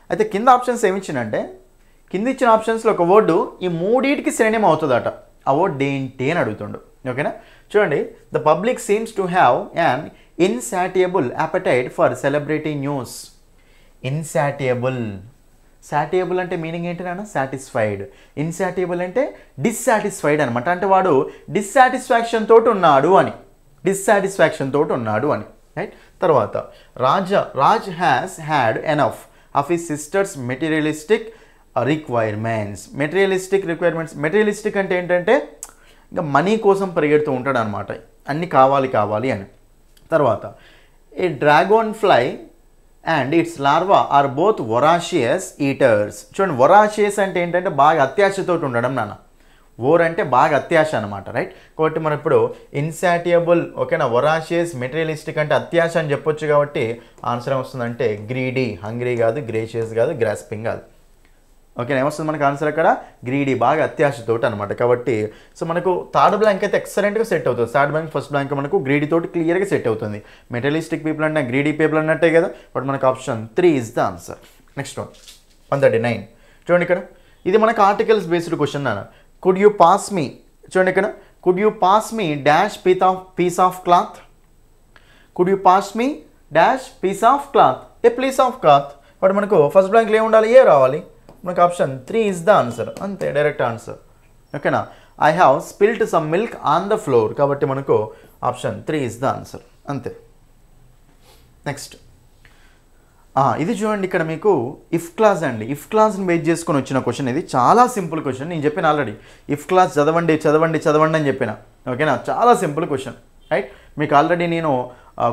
అయితే కింద ఆప్షన్స్ ఏమి ఇచ్చిందంటే, కింద ఇచ్చిన ఆప్షన్స్లో ఒక వర్డు ఈ మూడింటికి సినోనిమ్ అవుతుందట. ఆ వర్డ్ ఏంటి అని అడుగుతుండు. ఓకేనా. చూడండి, the public seems to have an insatiable appetite for celebrity news. Satiable అంటే మీనింగ్ ఏంటి నాన్న, సాటిస్ఫైడ్. ఇన్సాటియబుల్ అంటే డిస్సాటిస్ఫైడ్ అనమాట, అంటే వాడు డిస్సాటిస్ఫాక్షన్ తోటి ఉన్నాడు అని, రైట్. తర్వాత Raj has had enough of his sisters materialistic requirements. Materialistic అంటే ఏంటంటే ఇంకా మనీ కోసం పరిగెడుతూ ఉంటాడు అనమాట, అన్నీ కావాలి అని. తర్వాత a dragonfly and its larva are both voracious eaters. చూడండి, వొరాషియస్ అంటే ఏంటంటే బాగా అత్యాశతో ఉండడం నాన్న. ఓర్ అంటే బాగా అత్యాశ అనమాట, రైట్. కాబట్టి మనం ఇప్పుడు ఇన్సాటియబుల్, ఓకేనా, వొరాషియస్, మెటీరియలిస్టిక్ అంటే అత్యాశ అని చెప్పొచ్చు. కాబట్టి ఆన్సర్ ఏమొస్తుందంటే గ్రీడీ, హంగ్రీ కాదు, గ్రేషియస్ కాదు, గ్రాస్పింగ్ కాదు. ఓకేనా, ఏమొస్తుంది మనకు ఆన్సర్ అక్కడ, గ్రీడీ, బాగా అత్యాశతోటి అనమాట. కాబట్టి సో మనకు థర్డ్ బ్లాంక్ అయితే ఎక్సలెంట్గా సెట్ అవుతుంది. థర్డ్ బ్లాంక్, ఫస్ట్ బ్లాంక్ మనకు గ్రీడీ తోటి క్లియర్గా సెట్ అవుతుంది. మెటీరియలిస్టిక్ పీపుల్ అంటే గ్రీడీ పీపుల్ అన్నట్టే కదా, బట్ మనకు option 3 is the answer. Next one 139. చూడండి ఇక్కడ, ఇది మనకు ఆర్టికల్స్ బేస్డ్ క్వశ్చన్ నాన్న. కుడ్ యూ పాస్ మీ, చూడండి ఇక్కడ, could you pass me dash piece of cloth. Could you pass me dash piece of cloth, a piece of cloth. But మనకు first బ్లాంక్లో ఏం ఉండాలి, ఏ రావాలి. మనకు ఆప్షన్ 3 ఈజ్ ద ఆన్సర్, అంతే, డైరెక్ట్ ఆన్సర్. ఓకేనా. I have spilt some milk on the floor. కాబట్టి మనకు ఆప్షన్ 3 ఈజ్ ద ఆన్సర్, అంతే. నెక్స్ట్ ఇది చూడండి, ఇక్కడ మీకు ఇఫ్ క్లాజ్ అండి. ఇఫ్ క్లాజ్ని బేస్ చేసుకొని వచ్చిన క్వశ్చన్. ఇది చాలా సింపుల్ క్వశ్చన్. నేను చెప్పిన ఆల్రెడీ ఇఫ్ క్లాజ్ చదవండి అని చెప్పిన. ఓకేనా, చాలా సింపుల్ క్వశ్చన్, రైట్. మీకు ఆల్రెడీ నేను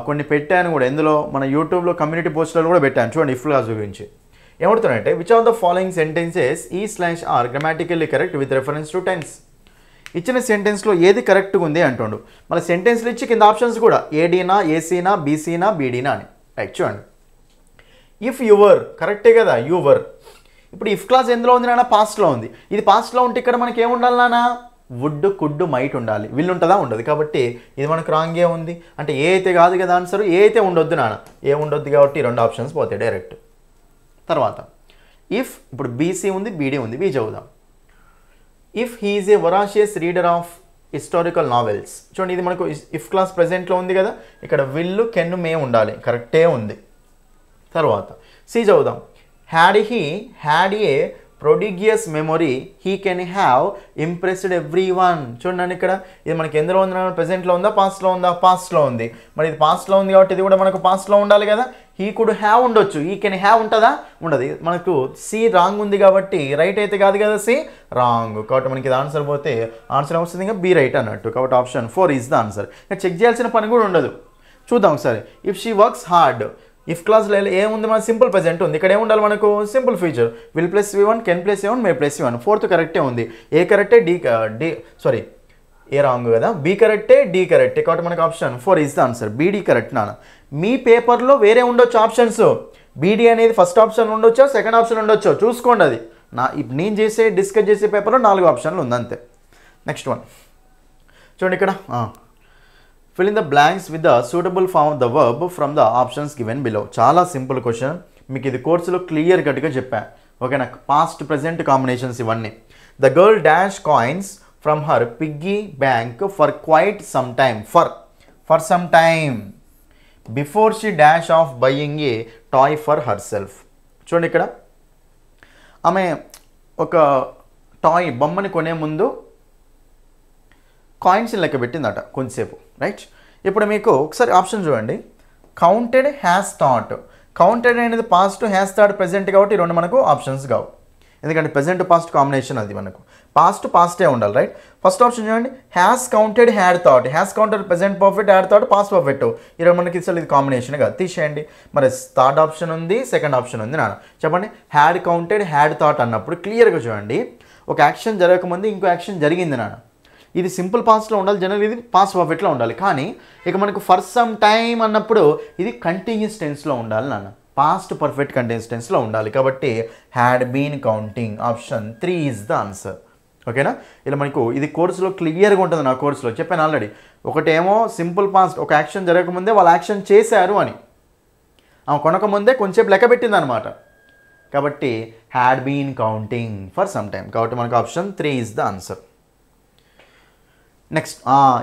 కొన్ని పెట్టాను కూడా, ఎందులో మన యూట్యూబ్లో కమ్యూనిటీ పోస్టులలో కూడా పెట్టాను. చూడండి ఇఫ్ క్లాజ్ గురించి ఏమడుతున్నాయంటే, which of the following sentences is are grammatically correct with reference to tense. ఇచ్చిన సెంటెన్స్లో ఏది కరెక్ట్గా ఉంది అంటుండు. మన సెంటెన్స్లు ఇచ్చి కింద ఆప్షన్స్ కూడా ఏడీనా, ఏసీనా, బీసీనా, బీడీనా అని, రైట్. చూడండి, ఇఫ్ యువర్ కరెక్టే కదా, యువర్. ఇప్పుడు ఇఫ్ క్లాజ్ ఎందులో ఉంది నాన్న, పాస్ట్లో ఉంది. ఇది పాస్ట్లో ఉంటే ఇక్కడ మనకి ఏముండాలి నాన్న, వుడ్, కుడ్, మైట్ ఉండాలి. విల్ ఉంటుందా, ఉండదు. కాబట్టి ఇది మనకు రాంగే ఉంది. అంటే ఏ అయితే కాదు కదా ఆన్సర్, ఏ అయితే ఉండొద్దు నాన్న, ఏ ఉండొద్దు. కాబట్టి 2 ఆప్షన్స్ పోతాయి డైరెక్ట్. తర్వాత ఇఫ్, ఇప్పుడు బీసీ ఉంది, బీడీ ఉంది, బీ చదువుదాం. If he is a voracious reader of historical novels. చూడండి, ఇది మనకు ఇఫ్ క్లాస్ ప్రెజెంట్లో ఉంది కదా, ఇక్కడ విల్లు, కెన్, మే ఉండాలి, కరెక్టే ఉంది. తర్వాత సి చదువుదాం. Had a prodigious memory he can have impressed everyone. చూడండి ఇక్కడ, ఇది మనకి ఎందులో ఉంది, ప్రెజెంట్లో ఉందా, పాస్ట్లో ఉందా, పాస్ట్లో ఉంది. మరి ఇది పాస్ట్లో ఉంది కాబట్టి ఇది కూడా మనకు పాస్ట్లో ఉండాలి కదా. హీ కుడ్ హ్యావ్ ఉండొచ్చు, హీ కెన్ హ్యావ్ ఉంటుందా, ఉండదు. మనకు సి రాంగ్ ఉంది కాబట్టి రైట్ అయితే కాదు కదా, సి రాంగ్. కాబట్టి మనకి ఇది ఆన్సర్ పోతే ఆన్సర్ వస్తుంది ఇంకా బి రైట్ అన్నట్టు. కాబట్టి ఆప్షన్ 4 ఈజ్ ద ఆన్సర్. ఇంకా చెక్ చేయాల్సిన పని కూడా ఉండదు. చూద్దాం ఒకసారి. If she works hard, if క్లాస్లో ఏముంది, మన సింపుల్ ప్రెజెంట్ ఉంది. ఇక్కడ ఏముండాలి మనకు, simple future. Will plus V1, can plus V1, may plus V1. 4th కరెక్టే ఉంది. ఏ కరెక్టే, ఏ రాంగ్ కదా, బి కరెక్టే, డి కరెక్టే. కాబట్టి మనకు option 4 is the answer. BD correct నాన్న. మీ పేపర్లో వేరే ఉండొచ్చు ఆప్షన్స్. బీడీ అనేది ఫస్ట్ ఆప్షన్ ఉండొచ్చో, సెకండ్ ఆప్షన్ ఉండొచ్చో చూసుకోండి. అది నేను డిస్కస్ చేసే పేపర్లో 4 ఆప్షన్లు ఉంది అంతే. నెక్స్ట్ వన్ చూడండి ఇక్కడ. fill in the blanks with the suitable form of the verb from the options given below. చాలా సింపుల్ క్వశ్చన్. మీకు ఇది కోర్సులో క్లియర్ కట్గా చెప్పా. ఓకేనా, పాస్ట్ ప్రెజెంట్ కాంబినేషన్స్ ఇవన్నీ. The girl dash coins from her piggy bank for quite some time. For some time before she dash of buying a toy for her self. చూడండి ఇక్కడ ఆమె ఒక టాయ్ బొమ్మని కొనే ముందు కాయిన్స్ లెక్క పెట్టిందట కొంచెంసేపు, రైట్. ఇప్పుడు మీకు ఒకసారి ఆప్షన్ చూడండి. Counted, has thought. కౌంటెడ్ అనేది పాస్ట్, హ్యాస్ థాట్ ప్రెజెంట్ కాబట్టి ఈ రెండు మనకు ఆప్షన్స్ కావు. ఎందుకంటే ప్రెజెంట్ పాస్ట్ కాంబినేషన్ అది మనకు. పాస్టే ఉండాలి, రైట్. ఫస్ట్ ఆప్షన్ చూడండి. Has counted, had thought. Has counted present perfect, had thought past perfect. ఈరోజు మనకి అసలు ఇది కాంబినేషన్ కాదు, తీసేయండి. మరి థర్డ్ ఆప్షన్ ఉంది, సెకండ్ ఆప్షన్ ఉంది నాన్న. చెప్పండి. హ్యాడ్ కౌంటెడ్, హ్యాడ్ థాట్ అన్నప్పుడు క్లియర్గా చూడండి. ఒక యాక్షన్ జరగకముందు ఇంకో యాక్షన్ జరిగింది నాన్న. ఇది సింపుల్ పాస్ట్లో ఉండాలి, జనరల్ ఇది పాస్ట్ పర్ఫెక్ట్లో ఉండాలి. కానీ ఇక మనకు ఫర్ సమ్ టైమ్ అన్నప్పుడు ఇది కంటిన్యూస్ టెన్స్లో ఉండాలి నాన్న. పాస్ట్ పర్ఫెక్ట్ కంటిన్యూస్ టెన్స్లో ఉండాలి. కాబట్టి had been counting. Option 3 is the answer. ఓకేనా. ఇలా మనకు ఇది కోర్సులో క్లియర్గా ఉంటుంది. నా కోర్సులో చెప్పాను ఆల్రెడీ. ఒకటేమో సింపుల్ పాస్ట్, ఒక యాక్షన్ జరగకముందే వాళ్ళు యాక్షన్ చేశారు అని, ఆమె కొనకముందే కొంచెంసేపు లెక్క పెట్టింది అనమాట. కాబట్టి had been counting for some time. కాబట్టి మనకు option 3 is the answer. Next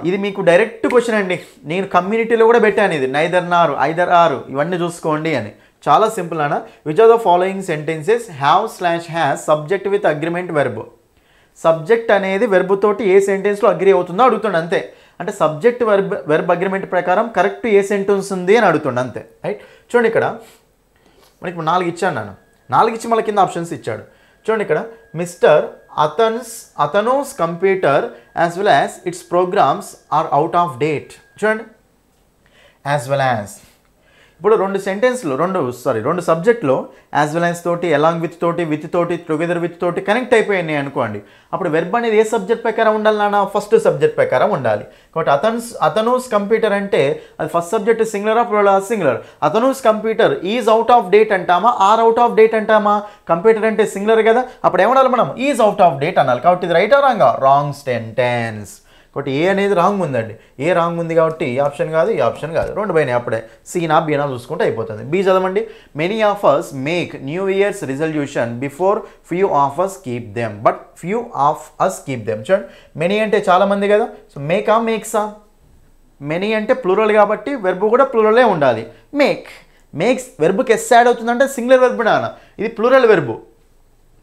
ఇది మీకు డైరెక్ట్ క్వశ్చన్ అండి. నేను కమ్యూనిటీలో కూడా పెట్టాను ఇది. నైదర్ నార్, ఐదర్ ఆర్ ఇవన్నీ చూసుకోండి అని. చాలా సింపుల్ అన్న. Which are the following sentences have has subject with agreement verb. Subject అనేది వెర్బ్ తోటి ఏ సెంటెన్స్లో అగ్రి అవుతుందో అడుగుతుండే అంతే. అంటే సబ్జెక్ట్ వెర్బ్ అగ్రిమెంట్ ప్రకారం కరెక్ట్ ఏ సెంటెన్స్ ఉంది అని అడుగుతుండే అంతే, రైట్. చూడండి ఇక్కడ మనకి 4 ఇచ్చాను నేను. 4 ఇచ్చి మళ్ళీ కింద ఆప్షన్స్ ఇచ్చాడు. చూడండి ఇక్కడ. Mister Atanu's computer as well as its programs are out of date. చూడండి, యాజ్ వెల్ యాజ్. ఇప్పుడు రెండు సబ్జెక్ట్లో యాజ్ వెల్ యాజ్ తోటి, అలాంగ్ విత్ తోటి, టుగెదర్ విత్ తోటి కనెక్ట్ అయిపోయినాయి అనుకోండి. అప్పుడు వెర్బ్ అనేది ఏ సబ్జెక్ట్ ప్రకారం ఉండాలి నాన్న, ఫస్ట్ సబ్జెక్ట్ ప్రకారం ఉండాలి. కాబట్టి అతనుస్ కంప్యూటర్ అంటే అది ఫస్ట్ సబ్జెక్ట్ సింగులరా ప్లూరలా, singular. Atanu's computer is out of date అంటామా, ఆర్ అవుట్ ఆఫ్ డేట్ అంటామా? కంప్యూటర్ అంటే సింగులర్ కదా, అప్పుడు ఏమనాలి మనం, ఈజ్ అవుట్ ఆఫ్ డేట్ అనాలి. కాబట్టి ఇది రైట్ ఆ రాంగా, రాంగ్ సెంటెన్స్. కాబట్టి ఏ అనేది రాంగ్ ఉందండి. ఏ రాంగ్ ఉంది కాబట్టి ఈ ఆప్షన్ కాదు, ఈ ఆప్షన్ కాదు, రెండు పోయినాయి. అప్పుడే సీనా బీనా చూసుకుంటే అయిపోతుంది. బీ చదవండి. Many of us make new years resolution before few of us keep them, but few of us keep them. చూడండి, మెనీ అంటే చాలా మంది కదా, సో మేక్సా. మెనీ అంటే ప్లూరల్ కాబట్టి వెర్బ్ కూడా ప్లూరలే ఉండాలి. మేక్స్ వెర్బ్కి ఎస్ యాడ్ అవుతుందంటే సింగులర్ వెర్బ్ నాన్న, ఇది ప్లూరల్ వెర్బ్.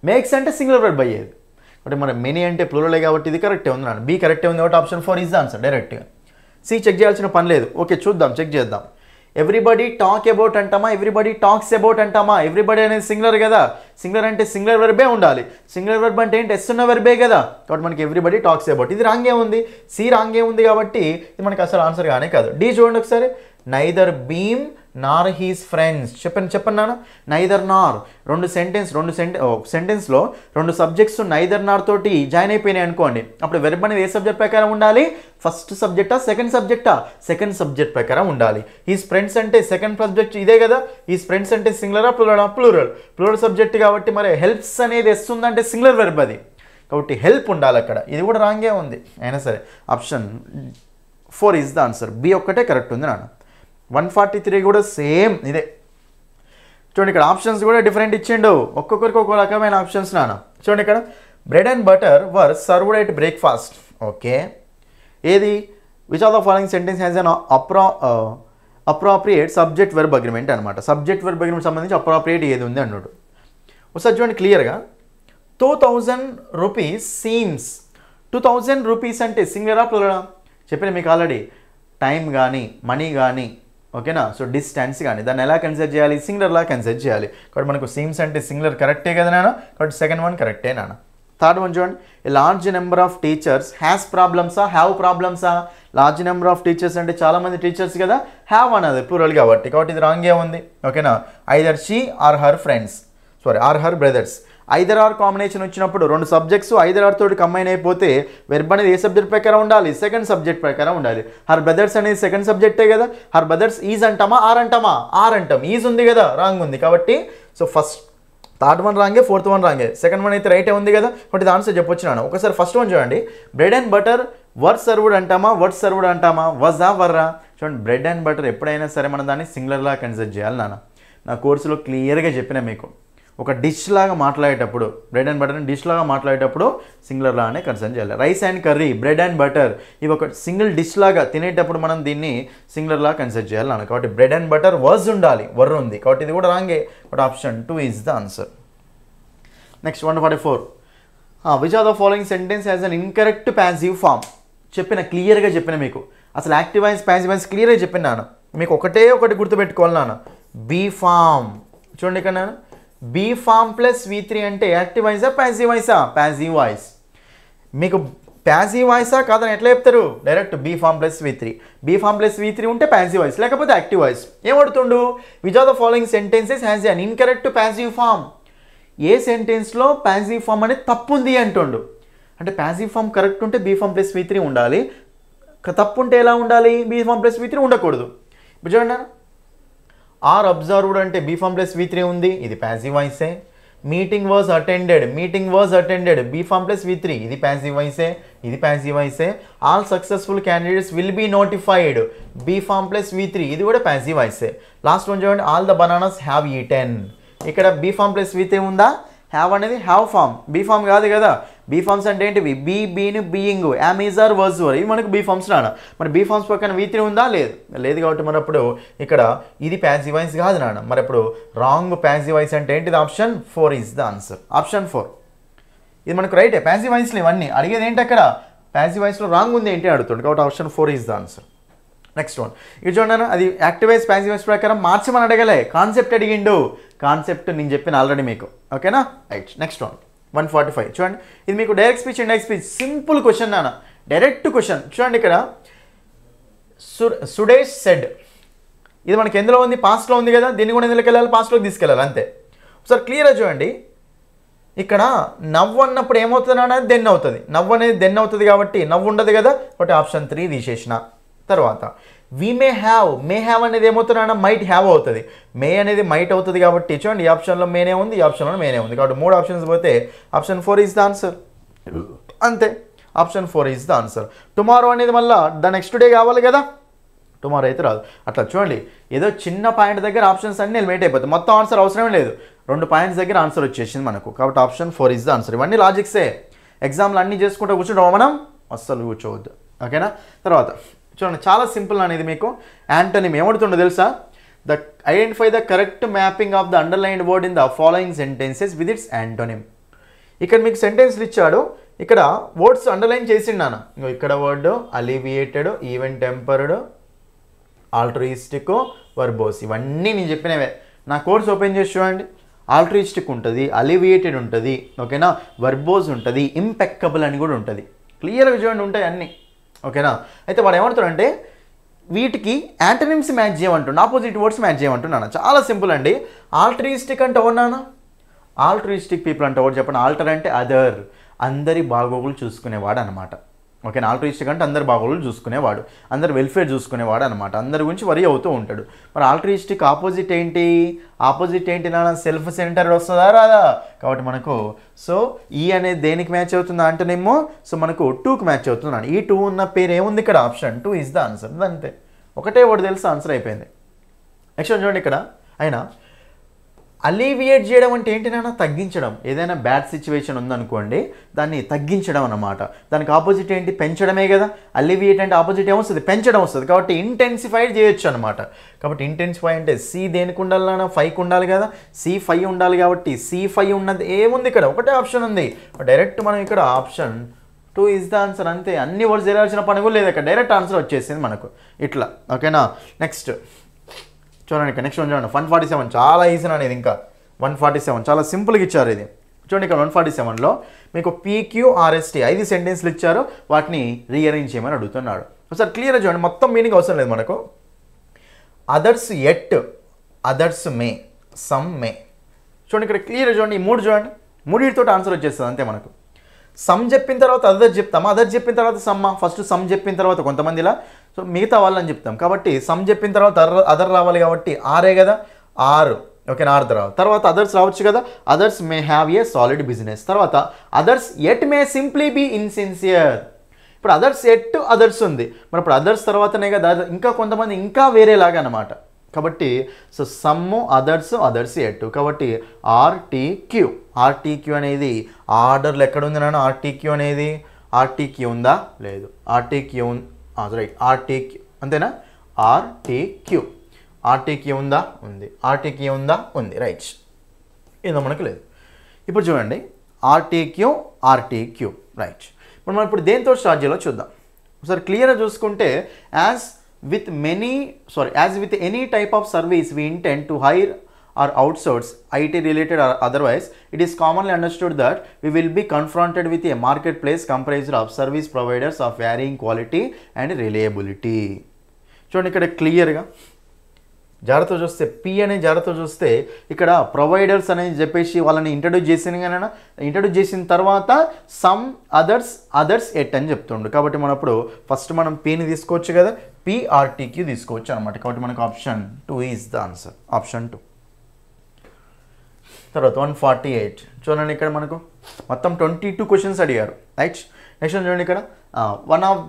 మేక్స్ అంటే సింగులర్ వెర్బ్ అయ్యేది. అంటే మన మెనీ అంటే ప్లూరలే కాబట్టి ఇది కరెక్టే ఉంది నాన్న. బీ కరెక్టే ఉంది కాబట్టి ఆప్షన్ 4 ఈజ్ ద ఆన్సర్ డైరెక్ట్గా. సి చెక్ చేయాల్సిన పని లేదు. ఓకే చూద్దాం, చెక్ చేద్దాం. ఎవ్రీబడి టాక్ అబౌట్ అంటామా, ఎవ్రీబడి టాక్స్ అబౌట్ అంటామా? ఎవ్రీబడి అనేది సింగులర్ కదా, సింగులర్ అంటే సింగులర్ వెర్బే ఉండాలి. సింగులర్ వెర్బ్ అంటే ఏంటి, ఎస్ ఉన్న వెర్బే కదా, కాబట్టి మనకి ఎవ్రీబడి టాక్స్ అబౌట్. ఇది రాంగే ఉంది, సి రాంగే ఉంది కాబట్టి ఇది మనకి అసలు ఆన్సర్ కానీ కాదు. డి చూడండి ఒకసారి. నైదర్ భీమ్ నార్ హీస్ ఫ్రెండ్స్. చెప్పండి నాన్న. నైదర్ నార్ రెండు సెంటెన్స్లో రెండు సబ్జెక్ట్స్ నైదర్ నార్ తోటి జాయిన్ అయిపోయినాయి అనుకోండి. అప్పుడు వెర్బ్ అనేది ఏ సబ్జెక్ట్ ప్రకారం ఉండాలి, ఫస్ట్ సబ్జెక్టా సెకండ్ సబ్జెక్టా? సెకండ్ సబ్జెక్ట్ ప్రకారం ఉండాలి. హీస్ ఫ్రెండ్స్ అంటే సెకండ్ సబ్జెక్ట్ ఇదే కదా. హీస్ ఫ్రెండ్స్ అంటే సింగులరా ప్లూరలా? ప్లూరల్ సబ్జెక్ట్ కాబట్టి మరి హెల్ప్స్ అనేది ఎస్ ఉందంటే సింగులర్ వెర్బ్ అది, కాబట్టి హెల్ప్ ఉండాలి అక్కడ. ఇది కూడా రాంగే ఉంది. అయినా సరే option 4 is the answer. B ఒక్కటే కరెక్ట్ ఉంది నాన్న. 143 కూడా సేమ్ ఇదే. చూడండి ఇక్కడ ఆప్షన్స్ కూడా డిఫరెంట్ ఇచ్చిండు, ఒక్కొక్కరికి ఒక్కొక్క రకమైన ఆప్షన్స్ నాన్న. చూడండి ఇక్కడ. Bread and butter were served at breakfast. Okay, ఏది which of the following sentence has an appropriate subject verb agreement అనమాట. సబ్జెక్ట్ వెర్బ్ అగ్రిమెంట్ సంబంధించి అప్రాప్రియేట్ ఏది ఉంది అన్నాడు. ఒకసారి చూడండి క్లియర్గా. 2000 రూపీస్ సీమ్స్. 2000 రూపీస్ అంటే సింగులరా ప్లూరలా? చెప్పిన మీకు ఆల్రెడీ. టైం కానీ మనీ కానీ ఓకేనా. సో డిస్టెన్స్ కానీ దాన్ని ఎలా కన్సిడర్ చేయాలి, సింగులర్లా కన్సిడర్ చేయాలి. కాబట్టి మనకు సీమ్స్ అంటే సింగులర్ కరెక్టే కదా నాన్న, కాబట్టి సెకండ్ వన్ కరెక్టే నాన్న. థర్డ్ వన్ చూడండి, a large number of teachers has ప్రాబ్లమ్సా హ్యావ్ ప్రాబ్లమ్సా. లార్జ్ నెంబర్ ఆఫ్ టీచర్స్ అంటే చాలామంది టీచర్స్ కదా, హ్యావ్ అన్నది ప్లూరల్ కాబట్టి ఇది రాంగే ఉంది. ఓకేనా. Either she or her friends or her brothers. Either or combination వచ్చినప్పుడు రెండు సబ్జెక్ట్స్ ఐదర్ ఆర్ తోటి కంబైన్ అయిపోతే వెర్బ్ అనేది ఏ సబ్జెక్ట్ ప్రకారం ఉండాలి, సెకండ్ సబ్జెక్ట్ ప్రకారం ఉండాలి. హర్ బ్రదర్స్ అనేది సెకండ్ సబ్జెక్టే కదా, హర్ బ్రదర్స్ ఈజ్ అంటామా ఆర్ అంటామా, ఆర్ అంటాం. ఈజ్ ఉంది కదా, రాంగ్ ఉంది. కాబట్టి సో ఫస్ట్ థర్డ్ వన్ రాంగే, ఫోర్త్ వన్ రాంగే, సెకండ్ వన్ అయితే రైటే ఉంది కదా. కాబట్టి ఆన్సర్ చెప్పొచ్చినాను. ఒకసారి ఫస్ట్ వన్ చూడండి, bread and butter were served అంటామా వట్ సర్వ్డ్ అంటామా, వజా వర్రా. చూడండి, బ్రెడ్ అండ్ బటర్ ఎప్పుడైనా సరే మనం దాన్ని సింగులర్లా కన్సిడర్ చేయాలి నాన్న. నా కోర్సులో క్లియర్గా చెప్పిన మీకు, ఒక డిష్ లాగా మాట్లాడేటప్పుడు బ్రెడ్ అండ్ బటర్ని డిష్ లాగా మాట్లాడేటప్పుడు సింగులర్లా అనే కన్సిడర్ చేయాలి. Rice and curry, bread and butter ఇవి ఒక సింగిల్ డిష్ లాగా తినేటప్పుడు మనం దీన్ని సింగులర్లా కన్సిడర్ చేయాలి నాన్న. కాబట్టి బ్రెడ్ అండ్ బటర్ వాజ్ ఉండాలి, వర్ ఉంది. కాబట్టి ఇది కూడా రాంగే. But option 2 is the answer. Next 144, which are the following sentence has an incorrect passive form. క్లియర్గా చెప్పిన మీకు అసలు యాక్టివ్ వాయిస్ ప్యాసివ్ వాయిస్ క్లియర్గా చెప్పిన నాన్న. మీకు ఒకటే ఒకటి గుర్తుపెట్టుకోవాలి నాన్న, బీ ఫామ్. చూడండి ఇక్కడ నాన్న, బీ ఫామ్ ప్లస్ V3 అంటే యాక్టివ్ వాయిసా ప్యాసివ్ వాయిసా, ప్యాసివ్ వాయిస్. మీకు ప్యాసివ్ వాయిసా కాదని ఎట్లా చెప్తారు, direct be form plus V3. Be form plus V3 ఉంటే ప్యాసివ్ వాయిస్, లేకపోతే యాక్టివ్ వాయిస్. ఏమడుతుండు, which are the following sentences has an incorrect passive form. ఏ సెంటెన్స్లో ప్యాసివ్ ఫామ్ అనేది తప్పు ఉంది అంటుండు. అంటే ప్యాసివ్ ఫామ్ కరెక్ట్ ఉంటే బీ ఫామ్ ప్లస్ V3 ఉండాలి, తప్పు ఉంటే ఎలా ఉండాలి, బీ ఫామ్ ప్లస్ V3 ఉండకూడదు. ఇప్పుడు చూడండి, ఆర్ అబ్జర్వ్డ్ అంటే బీ ఫామ్ ప్లస్ V3 ఉంది, ఇది ప్యాసివ్ వాయిసే. Meeting was attended be form plus V3, ఇది ప్యాసివ్ వాయిసే, ఇది ప్యాసివ్ వాయిసే. All successful candidates will be notified, be form plus V3, ఇది కూడా ప్యాసివ్ వాయిసే. లాస్ట్ వన్ చూడండి, all the bananas have eaten. ఇక్కడ బీ ఫామ్ ప్లస్ V3 ఉందా, హ్యావ్ అనేది హ్యావ్ ఫామ్, బీ ఫామ్ కాదు కదా. బీ ఫామ్స్ అంటే ఏంటివి, be been being, am is are was were, ఇవి మనకు బీ ఫామ్స్ నాన్న. మరి బీ ఫామ్స్ పక్కన V3 ఉందా, లేదు కాబట్టి మరి అప్పుడు ఇక్కడ ఇది ప్యాసివ్ వాయిస్ కాదు నాన్న. మరి అప్పుడు రాంగ్ ప్యాసివ్ వాయిస్ అంటే ఏంటిది, option 4 is the answer. Option 4 ఇది మనకు రైటే. ప్యాసివ్ వాయిస్లో ఇవన్నీ అడిగేది ఏంటి, అక్కడ ప్యాసివ్ వాయిస్లో రాంగ్ ఉంది ఏంటి అడుగుతుంది. కాబట్టి option 4 is the answer. Next one, ఇది చూడండి, అది యాక్టివ్ వాయిస్ ప్యాసివ్ వాయిస్ ప్రకారం మార్చమని అడగలే, కాన్సెప్ట్ అడిగిండు. కాన్సెప్ట్ నేను చెప్పిన ఆల్రెడీ మీకు, ఓకేనా. రైట్. నెక్స్ట్ వన్ 145 చూడండి, ఇది మీకు direct speech indirect speech simple question నాన్న, డైరెక్ట్ క్వశ్చన్. చూడండి ఇక్కడ సుడేష్ సెడ్, ఇది మనకి ఎందులో ఉంది, పాస్ట్లో ఉంది కదా, దీన్ని కూడా ఎందులోకి వెళ్ళాలి, పాస్ట్లోకి తీసుకెళ్ళాలి అంతే. ఒకసారి క్లియర్గా చూడండి, ఇక్కడ నవ్వు అన్నప్పుడు ఏమవుతుంది నాన్న, దెన్ అవుతుంది. నవ్వు అనేది దెన్ అవుతుంది కాబట్టి నవ్వు ఉండదు కదా, కాబట్టి ఆప్షన్ 3 తీసేసిన. తర్వాత వి మే హ్యావ్ అనేది ఏమవుతుందన్నా, మైట్ హ్యావ్ అవుతుంది. మే అనేది మైట్ అవుతుంది కాబట్టి చూడండి, ఈ ఆప్షన్లో మేనే ఉంది, ఈ ఆప్షన్లో మేనే ఉంది. కాబట్టి 3 ఆప్షన్స్ పోతే ఆప్షన్ 4 ఈజ్ ద ఆన్సర్. అంతే, option 4 is the answer. Tomorrow అనేది మళ్ళీ ద నెక్స్ట్ డే కావాలి కదా, టుమారో అయితే రాదు. అట్లా చూడండి, ఏదో చిన్న పాయింట్ దగ్గర ఆప్షన్స్ అన్నీ ఎలిమినేట్ అయిపోతాయి, మొత్తం ఆన్సర్ అవసరమే లేదు. 2 పాయింట్స్ దగ్గర ఆన్సర్ వచ్చేసింది మనకు. కాబట్టి ఆప్షన్ 4 ఈజ్ ద ఆన్సర్. ఇవన్నీ లాజిక్సే, ఎగ్జామ్లు అన్నీ చేసుకుంటూ కూర్చుంటాం మనం, అస్సలు కూర్చోవద్దు. ఓకేనా. తర్వాత చూడండి, చాలా సింపుల్ అనేది మీకు యాంటోనిమ్ ఏమడుతుండో తెలుసా, identify the correct mapping of the underlined word in the following sentences with its antonym. ఇక్కడ మీకు సెంటెన్స్లు ఇచ్చాడు, ఇక్కడ వర్డ్స్ అండర్లైన్ చేసిండాను. ఇక్కడ వర్డ్ అలివియేటెడ్, ఈవెన్ టెంపర్డ్, ఆల్ట్రిస్టిక్, వర్బోస్, ఇవన్నీ నేను చెప్పినవే. నా కోర్స్ ఓపెన్ చేసి చూడండి, ఆల్ట్రిస్టిక్ ఉంటుంది, అలివియేటెడ్ ఉంటుంది, ఓకేనా, వర్బోస్ ఉంటుంది, ఇంపెక్కబుల్ అని కూడా ఉంటుంది. క్లియర్గా చూడండి, ఉంటాయి అన్నీ, ఓకేనా. అయితే వాడు ఏమంటాడంటే వీటికి యాంటోనిమ్స్ మ్యాచ్ చేయమంటున్నాను, ఆపోజిట్ వర్డ్స్ మ్యాచ్ చేయమంటున్నాను. చాలా సింపుల్ అండి. ఆల్ట్రిస్టిక్ అంటే ఎవరన్నా, ఆల్ట్రిస్టిక్ పీపుల్ అంటే ఎవరు చెప్పండి. ఆల్టర్ అంటే అదర్, అందరి బాగోగులు చూసుకునేవాడు అనమాట, ఓకేనా. ఆల్ట్రిస్టిక్ అంటే అందరి బాగోగులు చూసుకునేవాడు, అందరి వెల్ఫేర్ చూసుకునేవాడు అనమాట, అందరి గురించి వరి అవుతూ ఉంటాడు. మరి ఆల్ట్రిస్టిక్ ఆపోజిట్ ఏంటి, ఆపోజిట్ ఏంటి నాన్న, సెల్ఫ్ సెంటర్ వస్తుందా రాదా. కాబట్టి మనకు సో ఈ అనేది దేనికి మ్యాచ్ అవుతుంది అంటేనేమో, సో మనకు 2కి మ్యాచ్ అవుతుంది. ఈ 2 ఉన్న పేరు ఏముంది ఇక్కడ, ఆప్షన్ 2 ఈజ్ ద ఆన్సర్. అంతే, ఒకటే వర్డ్ తెలుసు, ఆన్సర్ అయిపోయింది. నెక్స్ట్ చూడండి, ఇక్కడ అయినా అలీవియేట్ చేయడం అంటే ఏంటి నాన్న, తగ్గించడం. ఏదైనా బ్యాడ్ సిచ్యువేషన్ ఉందనుకోండి, దాన్ని తగ్గించడం అన్నమాట. దానికి ఆపోజిట్ ఏంటి, పెంచడమే కదా. అలీవియేట్ అంటే ఆపోజిట్ ఏమొస్తుంది, పెంచడం వస్తుంది. కాబట్టి ఇంటెన్సిఫైడ్ చేయొచ్చు అనమాట. కాబట్టి ఇంటెన్సిఫై అంటే సి దేనికి ఉండాలి నాన్న, 5కి ఉండాలి కదా, C5 ఉండాలి. కాబట్టి C5 ఉన్నది ఏముంది ఇక్కడ, ఒకటే ఆప్షన్ ఉంది. డైరెక్ట్ మనం ఇక్కడ ఆప్షన్ 2 ఈజ్ ద ఆన్సర్. అంతే, అన్ని వర్డ్స్ చేయాల్సిన పని కూడా లేదు, ఇక్కడ డైరెక్ట్ ఆన్సర్ వచ్చేసింది మనకు ఇట్లా, ఓకేనా. నెక్స్ట్ చూడండి ఇక్కడ నెక్స్ట్ వన్ చూడండి 147 చాలా ఈజీ అనేది ఇంకా 147 చాలా సింపుల్గా ఇచ్చారు ఇది చూడండి ఇక్కడ 147లో మీకు PQRST 5 సెంటెన్స్లు ఇచ్చారు వాటిని రీఅరేంజ్ చేయమని అడుగుతున్నాడు ఒకసారి క్లియర్గా చూడండి మొత్తం మీనింగ్ అవసరం లేదు మనకు others at others May some may చూడండి ఇక్కడ క్లియర్గా చూడండి ఈ 3 చూడండి 3 ఆన్సర్ వచ్చేస్తుంది అంతే మనకు సమ్ చెప్పిన తర్వాత అదర్ చెప్తామా అదర్ చెప్పిన తర్వాత సమ్మ ఫస్ట్ సమ్ చెప్పిన తర్వాత కొంతమందిలా సో మిగతా వాళ్ళని చెప్తాం కాబట్టి సమ్ చెప్పిన తర్వాత అదర్ రావాలి కాబట్టి ఆరే కదా ఆరు ఓకే ఆర్ తర్వాత అదర్స్ రావచ్చు కదా others may have a solid business తర్వాత others at may simply be insincere ఇప్పుడు అదర్స్ ఎట్ అదర్స్ ఉంది మరి ఇప్పుడు అదర్స్ తర్వాతనే కదా ఇంకా కొంతమంది ఇంకా వేరేలాగా అన్నమాట కాబట్టి సో సమ్ అదర్స్ ఎట్ కాబట్టి ఆర్టీక్యూ అనేది ఆర్డర్లో ఎక్కడ ఉంది నాన్న ఆర్టీక్యూ అనేది ఆర్టీక్యూ ఉందా లేదు ఆర్టీక్యూ రైట్ ఆర్టీక్యూ అంతేనా ఆర్టీక్యూ ఉందా ఉంది ఆర్టీక్యూ ఉందా ఉంది రైట్ ఏదో మనకు లేదు ఇప్పుడు చూడండి ఆర్టీక్యూ రైట్ ఇప్పుడు మనం ఇప్పుడు దేంతో స్టార్ట్ చేయాలో చూద్దాం ఒకసారి క్లియర్గా చూసుకుంటే as with any type of service we intend to hire or outsource IT related or otherwise, it is commonly understood that we will be confronted with a marketplace comprised of service providers of varying quality and reliability. చూడండి ఇక్కడ క్లియర్గా జాగ్రత్త చూస్తే P అనే జాగ్రత్త చూస్తే ఇక్కడ providers అనేది చెప్పేసి వాళ్ళని ఇంట్రడ్యూస్ చేసిన తర్వాత సమ్ అదర్స్ ఎట్ అని చెప్తుండు కాబట్టి మనం అప్పుడు ఫస్ట్ మనం పిని తీసుకోవచ్చు కదా PRTQ తీసుకోవచ్చు అనమాట కాబట్టి మనకు option 2 is the answer option 2 తర్వాత 148 చూడండి ఇక్కడ మనకు మొత్తం 22 క్వశ్చన్స్ అడిగారు రైట్ నెక్స్ట్ చూడండి ఇక్కడ one of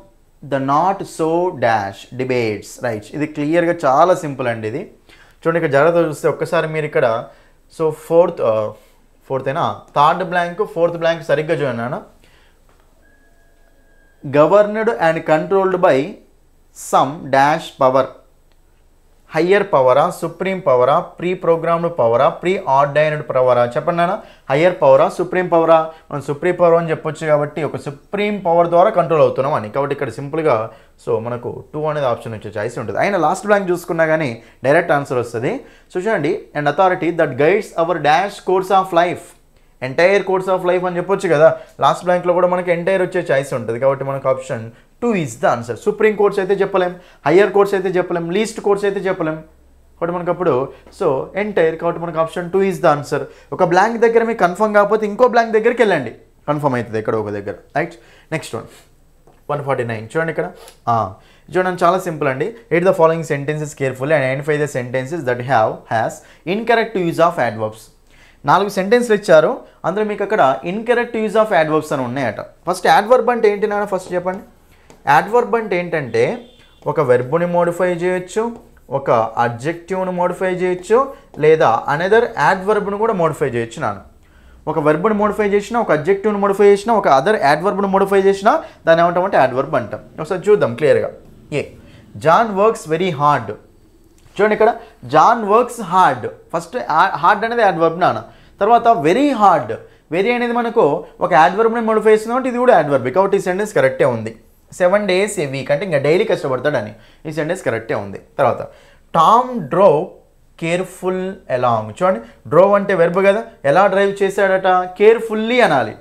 the not so dash debates right ఇది క్లియర్గా చాలా సింపుల్ అండి ఇది చూడండి ఇక్కడ జాగ్రత్త చూస్తే ఒక్కసారి మీరు ఇక్కడ సో ఫోర్త్ అయినా థర్డ్ బ్లాంక్ ఫోర్త్ బ్లాంక్ సరిగ్గా చూడండి governed and controlled by some dash power higher పవరా సుప్రీం పవరా ప్రీ ప్రోగ్రామ్డ్ పవరా ప్రీ ఆర్డైన్డ్ పవరా చెప్పండి నాన్న హయ్యర్ పవరా సుప్రీం పవరా మనం సుప్రీం పవర్ అని చెప్పొచ్చు కాబట్టి ఒక సుప్రీం పవర్ ద్వారా కంట్రోల్ అవుతున్నాం అని కాబట్టి ఇక్కడ సింపుల్గా సో మనకు 2 అనేది ఆప్షన్ వచ్చే ఛాయిస్ ఉంటుంది అయినా లాస్ట్ బ్లాంక్ చూసుకున్నా కానీ డైరెక్ట్ ఆన్సర్ వస్తుంది సో చూడండి and authority that guides our dash course of life entire course of life అని చెప్పొచ్చు కదా లాస్ట్ బ్లాంక్లో కూడా మనకి ఎంటైర్ వచ్చే ఛాయిస్ ఉంటుంది కాబట్టి మనకు option 2 is the answer supreme courts అయితే చెప్పలేం హయ్యర్ కోర్ట్స్ అయితే చెప్పలేం లీస్ట్ కోర్ట్స్ అయితే చెప్పలేం కాబట్టి మనకు అప్పుడు సో ఎంటైర్ కాబట్టి మనకు ఆప్షన్ 2 ఈజ్ ద ఆన్సర్ ఒక బ్లాంక్ దగ్గర మీకు కన్ఫర్మ్ కాకపోతే ఇంకో బ్లాంక్ దగ్గరికి వెళ్ళండి కన్ఫర్మ్ అవుతుంది ఎక్కడ ఒక దగ్గర రైట్ నెక్స్ట్ 149 చూడండి ఇక్కడ చూడండి చాలా సింపుల్ అండి read the following sentences carefully and identify the sentences that has incorrect use of adverbs 4 సెంటెన్స్లు ఇచ్చారు అందులో మీకు అక్కడ ఇన్కరెక్ట్ యూజ్ ఆఫ్ యాడ్వర్బ్స్ అని ఉన్నాయట ఫస్ట్ యాడ్వర్బ్ అంటే ఏంటి నాన్న ఫస్ట్ చెప్పండి యాడ్వర్బ్ అంటే ఏంటంటే ఒక వెర్బ్ని మోడిఫై చేయొచ్చు ఒక అడ్జెక్టివ్ను మోడిఫై చేయొచ్చు లేదా అనదర్ యాడ్వర్బ్ను కూడా మోడిఫై చేయొచ్చు నాన్న ఒక వెర్బ్ని మోడిఫై చేసినా ఒక అడ్జెక్టివ్ను మోడిఫై చేసినా ఒక అదర్ యాడ్వర్బ్ను మోడిఫై చేసినా దాన్ని ఏమంటామంటే యాడ్వర్బ్ అంటాం ఒకసారి చూద్దాం క్లియర్గా జాన్ వర్క్స్ వెరీ హార్డ్ చూడండి ఇక్కడ John works hard first hard అనేది యాడ్వర్బ్ నాన్న తర్వాత వెరీ హార్డ్ వెరీ అనేది మనకు ఒక యాడ్వర్బ్ని మోడిఫై చేస్తున్నాం అంటే ఇది కూడా యాడ్వర్బ్ కాబట్టి ఈ సెంటెన్స్ కరెక్టే ఉంది 7 days a week అంటే ఇంకా డైలీ కష్టపడతాడని ఈ సెంటెన్స్ కరెక్టే ఉంది తర్వాత టామ్ డ్రోవ్ కేర్ఫుల్ అలాంగ్ చూడండి డ్రోవ్ అంటే వెర్బ్ కదా ఎలా డ్రైవ్ చేశాడట కేర్ఫుల్లీ అనాలి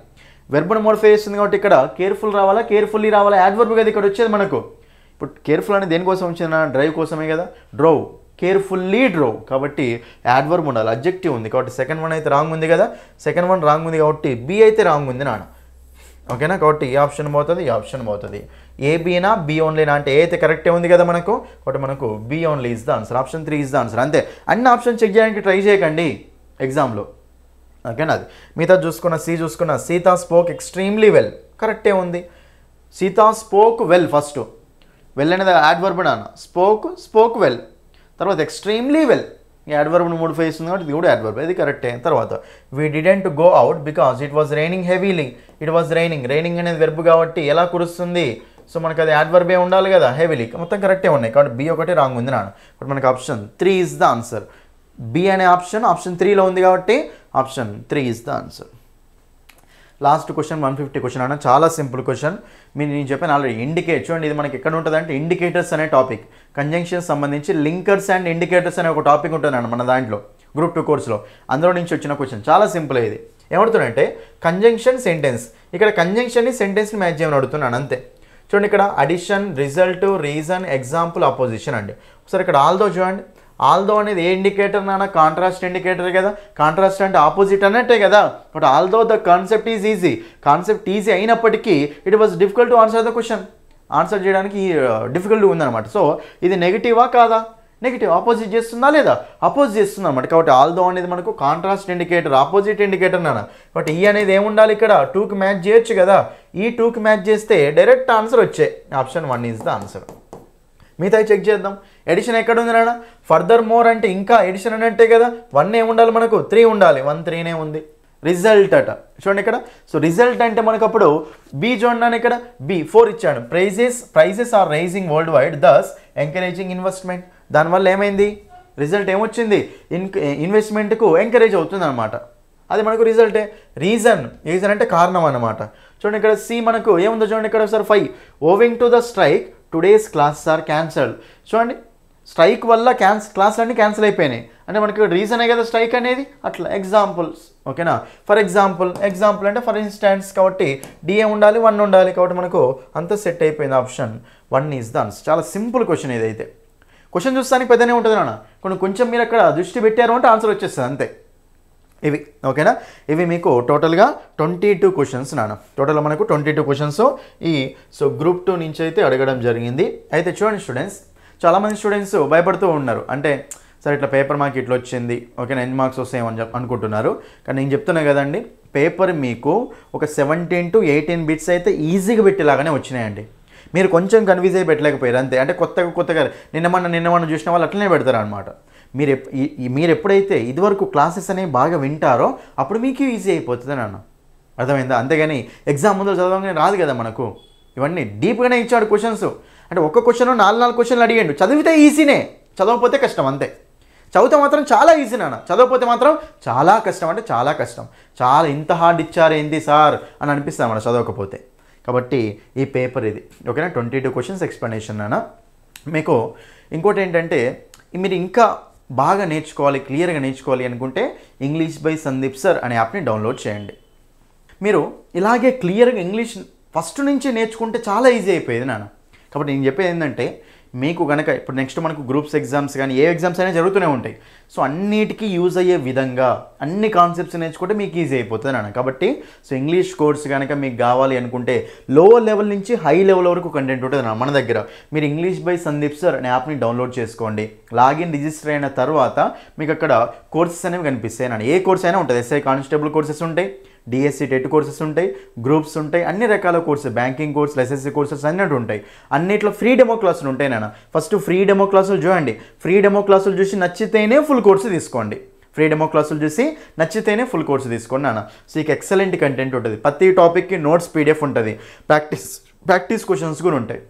వెర్బ్ను మోడిఫై చేస్తుంది కాబట్టి ఇక్కడ కేర్ఫుల్ రావాలా కేర్ఫుల్లీ రావాలా యాడ్వర్బ్ కదా ఇక్కడ వచ్చేది మనకు ఇప్పుడు కేర్ఫుల్ అనేది దేనికోసం వచ్చిందా డ్రైవ్ కోసమే కదా డ్రోవ్ కేర్ఫుల్లీ డ్రోవ్ కాబట్టి యాడ్వర్బ్ ఉండాలి అడ్జెక్టివ్ ఉంది కాబట్టి సెకండ్ వన్ అయితే రాంగ్ ఉంది కదా సెకండ్ వన్ రాంగ్ ఉంది కాబట్టి బి అయితే రాంగ్ ఉంది నాన్న ఓకేనా కాబట్టి ఈ ఆప్షన్ పోతుంది ఈ ఆప్షన్ పోతుంది ఏ బీనా బి ఓన్లీనా అంటే ఏ అయితే కరెక్టే ఉంది కదా మనకు కాబట్టి మనకు B only is the answer option 3 is the answer అంతే అన్ని ఆప్షన్ చెక్ చేయడానికి ట్రై చేయకండి ఎగ్జామ్లో ఓకేనా అది మిగతా చూసుకున్న సీతా స్పోక్ ఎక్స్ట్రీమ్లీ వెల్ కరెక్టే ఉంది Sita spoke well first well అనేది యాడ్వర్బ్ నాన్న స్పోక్ వెల్ తర్వాత ఎక్స్ట్రీమ్లీ వెల్ యాడ్వర్బ్ను మోడిఫై చేస్తుంది కాబట్టి ఇది కూడా యాడ్వర్బ్ ఇది కరెక్టే తర్వాత we didn't go out because it was raining heavily raining అనేది వెర్బ్ కాబట్టి ఎలా కురుస్తుంది సో మనకు అది యాడ్వర్బే ఉండాలి కదా హెవీలీ మొత్తం కరెక్టే ఉన్నాయి కాబట్టి బి ఒకటి రాంగ్ ఉంది నాన్న ఇప్పుడు మనకు option 3 is the answer B అనే ఆప్షన్ 3లో ఉంది కాబట్టి option 3 is the answer last question 150 question అన్న, చాలా సింపుల్ క్వశ్చన్. నేను చెప్పాను ఆల్రెడీ. ఇండికేట్ చూడండి, ఇది మనకి ఎక్కడ ఉంటుంది అంటే ఇండికేటర్స్ అనే టాపిక్, కంజంక్షన్స్ సంబంధించి లింకర్స్ అండ్ ఇండికేటర్స్ అనే ఒక టాపిక్ ఉంటుంది అన్న మన దాంట్లో గ్రూప్ 2 కోర్సులో. అందులో నుంచి వచ్చిన క్వశ్చన్ చాలా సింపుల్. ఇది ఏమడుతుందంటే కంజంక్షన్ సెంటెన్స్, ఇక్కడ కంజంక్షన్ని సెంటెన్స్ని మ్యాచ్ చేయమని అడుగుతున్నాను అంతే. చూడండి ఇక్కడ addition, result, reason, example, opposition అండి. ఒకసారి ఇక్కడ ఆల్దో చూడండి. ఆల్దో అనేది ఏ ఇండికేటర్ నాన్న? కాంట్రాస్ట్ ఇండికేటర్ కదా. కాంట్రాస్ట్ అంటే ఆపోజిట్ అన్నట్టే కదా. But although the concept is easy, concept easy అయినప్పటికీ it was difficult to answer the question. Answer చేయడానికి డిఫికల్ట్ ఉందన్నమాట. సో ఇది నెగిటివా కాదా? నెగిటివ్. ఆపోజిట్ చేస్తుందా లేదా? అపోజ్ చేస్తుంది అనమాట. కాబట్టి ఆల్దో అనేది మనకు కాంట్రాస్ట్ ఇండికేటర్, ఆపోజిట్ ఇండికేటర్ నాన్న. బట్ ఈ అనేది ఏముండాలి ఇక్కడ? 2కి మ్యాచ్ చేయొచ్చు కదా. ఈ 2కి మ్యాచ్ చేస్తే డైరెక్ట్ ఆన్సర్ వచ్చే. Option 1 is the answer. మిగతా చెక్ చేద్దాం. ఎడిషన్ ఎక్కడ ఉంది నాన్న? ఫర్దర్ మోర్ అంటే ఇంకా ఎడిషన్ అన్నట్టే కదా. 1 ఏముండాలి మనకు? 3 ఉండాలి. 1 3నే ఉంది. రిజల్ట్ అట చూడండి ఇక్కడ. సో రిజల్ట్ అంటే మనకు అప్పుడు బి చూడండి ఇక్కడ. బి 4 ఇచ్చాడు. Prices are rising worldwide thus encouraging investment. దానివల్ల ఏమైంది? రిజల్ట్ ఏమొచ్చింది? ఇన్వెస్ట్మెంట్కు ఎంకరేజ్ అవుతుంది అనమాట. అది మనకు రిజల్టే. రీజన్ అంటే కారణం అనమాట. చూడండి ఇక్కడ సి మనకు ఏముందో చూడండి ఇక్కడ ఒకసారి 5 owing to the strike today's classes are cancelled. చూడండి స్ట్రైక్ వల్ల క్లాసులన్నీ క్యాన్సిల్ అయిపోయినాయి అంటే మనకి రీజనే కదా స్ట్రైక్ అనేది. అట్లా ఎగ్జాంపుల్స్ ఓకేనా. ఫర్ ఎగ్జాంపుల్ అంటే ఫర్ ఇన్స్టాన్స్ కాబట్టి డిఏ ఉండాలి, 1 ఉండాలి. కాబట్టి మనకు అంత సెట్ అయిపోయింది. Option 1 is the answer. చాలా సింపుల్ క్వశ్చన్ ఇదైతే. క్వశ్చన్ చూస్తానికి పెద్దనే ఉంటుంది నాన్న, కొంచెం మీరు అక్కడ దృష్టి పెట్టారు అంటే ఆన్సర్ వచ్చేస్తుంది అంతే. ఇవి ఓకేనా. ఇవి మీకు టోటల్గా 22 క్వశ్చన్స్ నాన్న. టోటల్గా మనకు 22 క్వశ్చన్స్ సో గ్రూప్ 2 నుంచి అయితే అడగడం జరిగింది. అయితే చూడండి స్టూడెంట్స్, చాలామంది స్టూడెంట్స్ భయపడుతూ ఉన్నారు. అంటే సరే ఇట్లా పేపర్ మాకు ఇట్లా వచ్చింది ఓకేనా, ఎన్ని మార్క్స్ వస్తాయేమని అనుకుంటున్నారు. కానీ నేను చెప్తున్నా కదండి, పేపర్ మీకు ఒక 17 to 18 బిట్స్ అయితే ఈజీగా పెట్టేలాగానే వచ్చినాయండి. మీరు కొంచెం కన్ఫ్యూజ్ అయ్యి పెట్టలేకపోయారు అంతే. అంటే కొత్తగా నిన్న చూసిన వాళ్ళు అట్లనే పెడతారు అనమాట. మీరు ఎప్పుడైతే ఇదివరకు క్లాసెస్ అనేవి బాగా వింటారో అప్పుడు మీకు ఈజీ అయిపోతుంది నాన్న. అర్థమైందా? అంతేగాని ఎగ్జామ్ ముందు చదవగానే రాదు కదా మనకు. ఇవన్నీ డీప్గానే ఇచ్చాడు క్వశ్చన్స్. అంటే ఒక్క క్వశ్చన్ 4 క్వశ్చన్లు అడిగాడు. చదివితే ఈజీనే, చదవకపోతే కష్టం అంతే. చదివితే మాత్రం చాలా ఈజీ నాన్న, చదవకపోతే మాత్రం చాలా కష్టం. అంటే చాలా కష్టం. చాలా ఇంత హార్డ్ ఇచ్చారు ఏంటి సార్ అని అనిపిస్తుంది మనం చదవకపోతే. కాబట్టి ఈ పేపర్ ఇది ఓకేనా. 22 క్వశ్చన్స్ ఎక్స్ప్లెనేషన్ నాన్న. మీకు ఇంకోటి ఏంటంటే మీరు ఇంకా బాగా నేర్చుకోవాలి, క్లియర్గా నేర్చుకోవాలి అనుకుంటే ఇంగ్లీష్ బై సందీప్ సార్ అనే యాప్ని డౌన్లోడ్ చేయండి. మీరు ఇలాగే క్లియర్గా ఇంగ్లీష్ ఫస్ట్ నుంచి నేర్చుకుంటే చాలా ఈజీ అయిపోయేది నాన్న. కాబట్టి నేను చెప్పేది ఏంటంటే మీకు కనుక ఇప్పుడు నెక్స్ట్ మనకు గ్రూప్స్ ఎగ్జామ్స్ కానీ ఏ ఎగ్జామ్స్ అయినా జరుగుతూనే ఉంటాయి. సో అన్నిటికీ యూజ్ అయ్యే విధంగా అన్ని కాన్సెప్ట్స్ నేర్చుకుంటే మీకు ఈజీ అయిపోతుంది నాన్న. కాబట్టి సో ఇంగ్లీష్ కోర్స్ కనుక మీకు కావాలి అనుకుంటే లోవర్ లెవెల్ నుంచి హై లెవెల్ వరకు కంటెంట్ ఉంటుంది నా మన దగ్గర. మీరు ఇంగ్లీష్ బై సందీప్ సార్ అనే యాప్ని డౌన్లోడ్ చేసుకోండి. లాగిన్ రిజిస్టర్ అయిన తర్వాత మీకు అక్కడ కోర్సెస్ అనేవి కనిపిస్తాయి నాన్న. ఏ కోర్స్ అయినా ఉంటుంది. ఎస్ఐ కానిస్టేబుల్ కోర్సెస్ ఉంటాయి, డిఎస్సి టెట్ కోర్సెస్ ఉంటాయి, గ్రూప్స్ ఉంటాయి, అన్ని రకాల కోర్సెస్, బ్యాంకింగ్ కోర్సులు, ఎస్ఎస్సి కోర్సెస్ అన్నట్టు ఉంటాయి. అన్నిట్లో ఫ్రీ డెమో క్లాసులు ఉంటాయి నాన్న. ఫస్ట్ ఫ్రీ డెమో క్లాసులు చూడండి. ఫ్రీ డెమో క్లాసులు చూసి నచ్చితేనే ఫుల్ కోర్సు తీసుకోండి. ఫ్రీ డెమో క్లాసులు చూసి నచ్చితేనే ఫుల్ కోర్సు తీసుకోండి నాన్న. సో ఇక ఎక్సలెంట్ కంటెంట్ ఉంటుంది. ప్రతి టాపిక్కి నోట్స్ పీడిఎఫ్ ఉంటుంది, ప్రాక్టీస్ క్వశ్చన్స్ కూడా ఉంటాయి,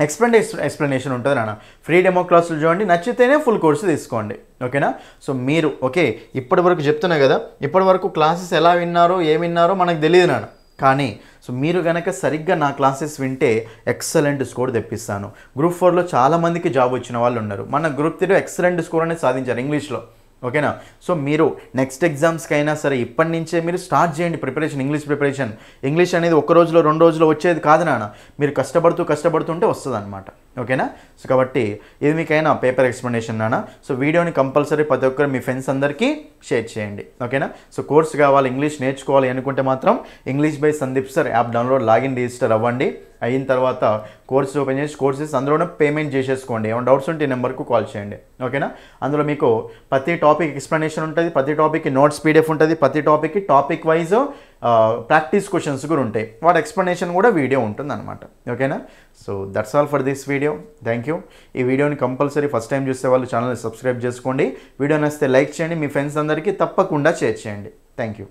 ఎక్స్ప్లెనేషన్ ఉంటుంది నాన్న. ఫ్రీ డెమో క్లాసులు చూడండి, నచ్చితేనే ఫుల్ కోర్సు తీసుకోండి ఓకేనా. సో మీరు ఓకే ఇప్పటి వరకు చెప్తున్నా కదా, ఇప్పటి వరకు క్లాసెస్ ఎలా విన్నారో ఏం విన్నారో మనకు తెలియదు నాన్న. కానీ సో మీరు కనుక సరిగ్గా నా క్లాసెస్ వింటే ఎక్సలెంట్ స్కోర్ తెప్పిస్తాను. గ్రూప్ 4లో చాలామందికి జాబ్ వచ్చిన వాళ్ళు ఉన్నారు. మన గ్రూప్ 3లో ఎక్సలెంట్ స్కోర్ అనేది సాధించారు ఇంగ్లీష్లో ఓకేనా. సో మీరు నెక్స్ట్ ఎగ్జామ్స్కి అయినా సరే ఇప్పటి నుంచే మీరు స్టార్ట్ చేయండి ప్రిపరేషన్, ఇంగ్లీష్ ప్రిపరేషన్. ఇంగ్లీష్ అనేది ఒక రోజులో 2 రోజుల్లో వచ్చేది కాదు నాన్న. మీరు కష్టపడుతుంటే వస్తుంది అనమాట ఓకేనా. సో కాబట్టి ఇది మీకైనా పేపర్ ఎక్స్ప్లెనేషన్ నాన్న. సో వీడియోని కంపల్సరీ ప్రతి ఒక్కరు మీ ఫ్రెండ్స్ అందరికీ షేర్ చేయండి ఓకేనా. సో కోర్స్ కావాలి, ఇంగ్లీష్ నేర్చుకోవాలి అనుకుంటే మాత్రం English by Sandeep sir app download, login, register అవ్వండి. అయిన తర్వాత కోర్స్ ఓపెన్ చేసి కోర్సెస్ అందులోనే పేమెంట్ చేసేసుకోండి. ఏమైనా డౌట్స్ ఉంటే ఈ నెంబర్కు కాల్ చేయండి ఓకేనా. అందులో మీకు ప్రతి టాపిక్ ఎక్స్ప్లెనేషన్ ఉంటుంది, ప్రతి టాపిక్కి నోట్స్ పీడిఎఫ్ ఉంటుంది, ప్రతి టాపిక్కి టాపిక్ వైజ్ ప్రాక్టీస్ క్వశ్చన్స్ కూడా ఉంటాయి, వాటి ఎక్స్ప్లెనేషన్ కూడా వీడియో ఉంటుంది అనమాట ఓకేనా. So that's all for this video. Thank you. ఈ వీడియోని కంపల్సరీ ఫస్ట్ టైం చూసే వాళ్ళు ఛానల్ని సబ్స్క్రైబ్ చేసుకోండి. వీడియో నచ్చితే లైక్ చేయండి, మీ ఫ్రెండ్స్ అందరికీ తప్పకుండా షేర్ చేయండి. Thank you.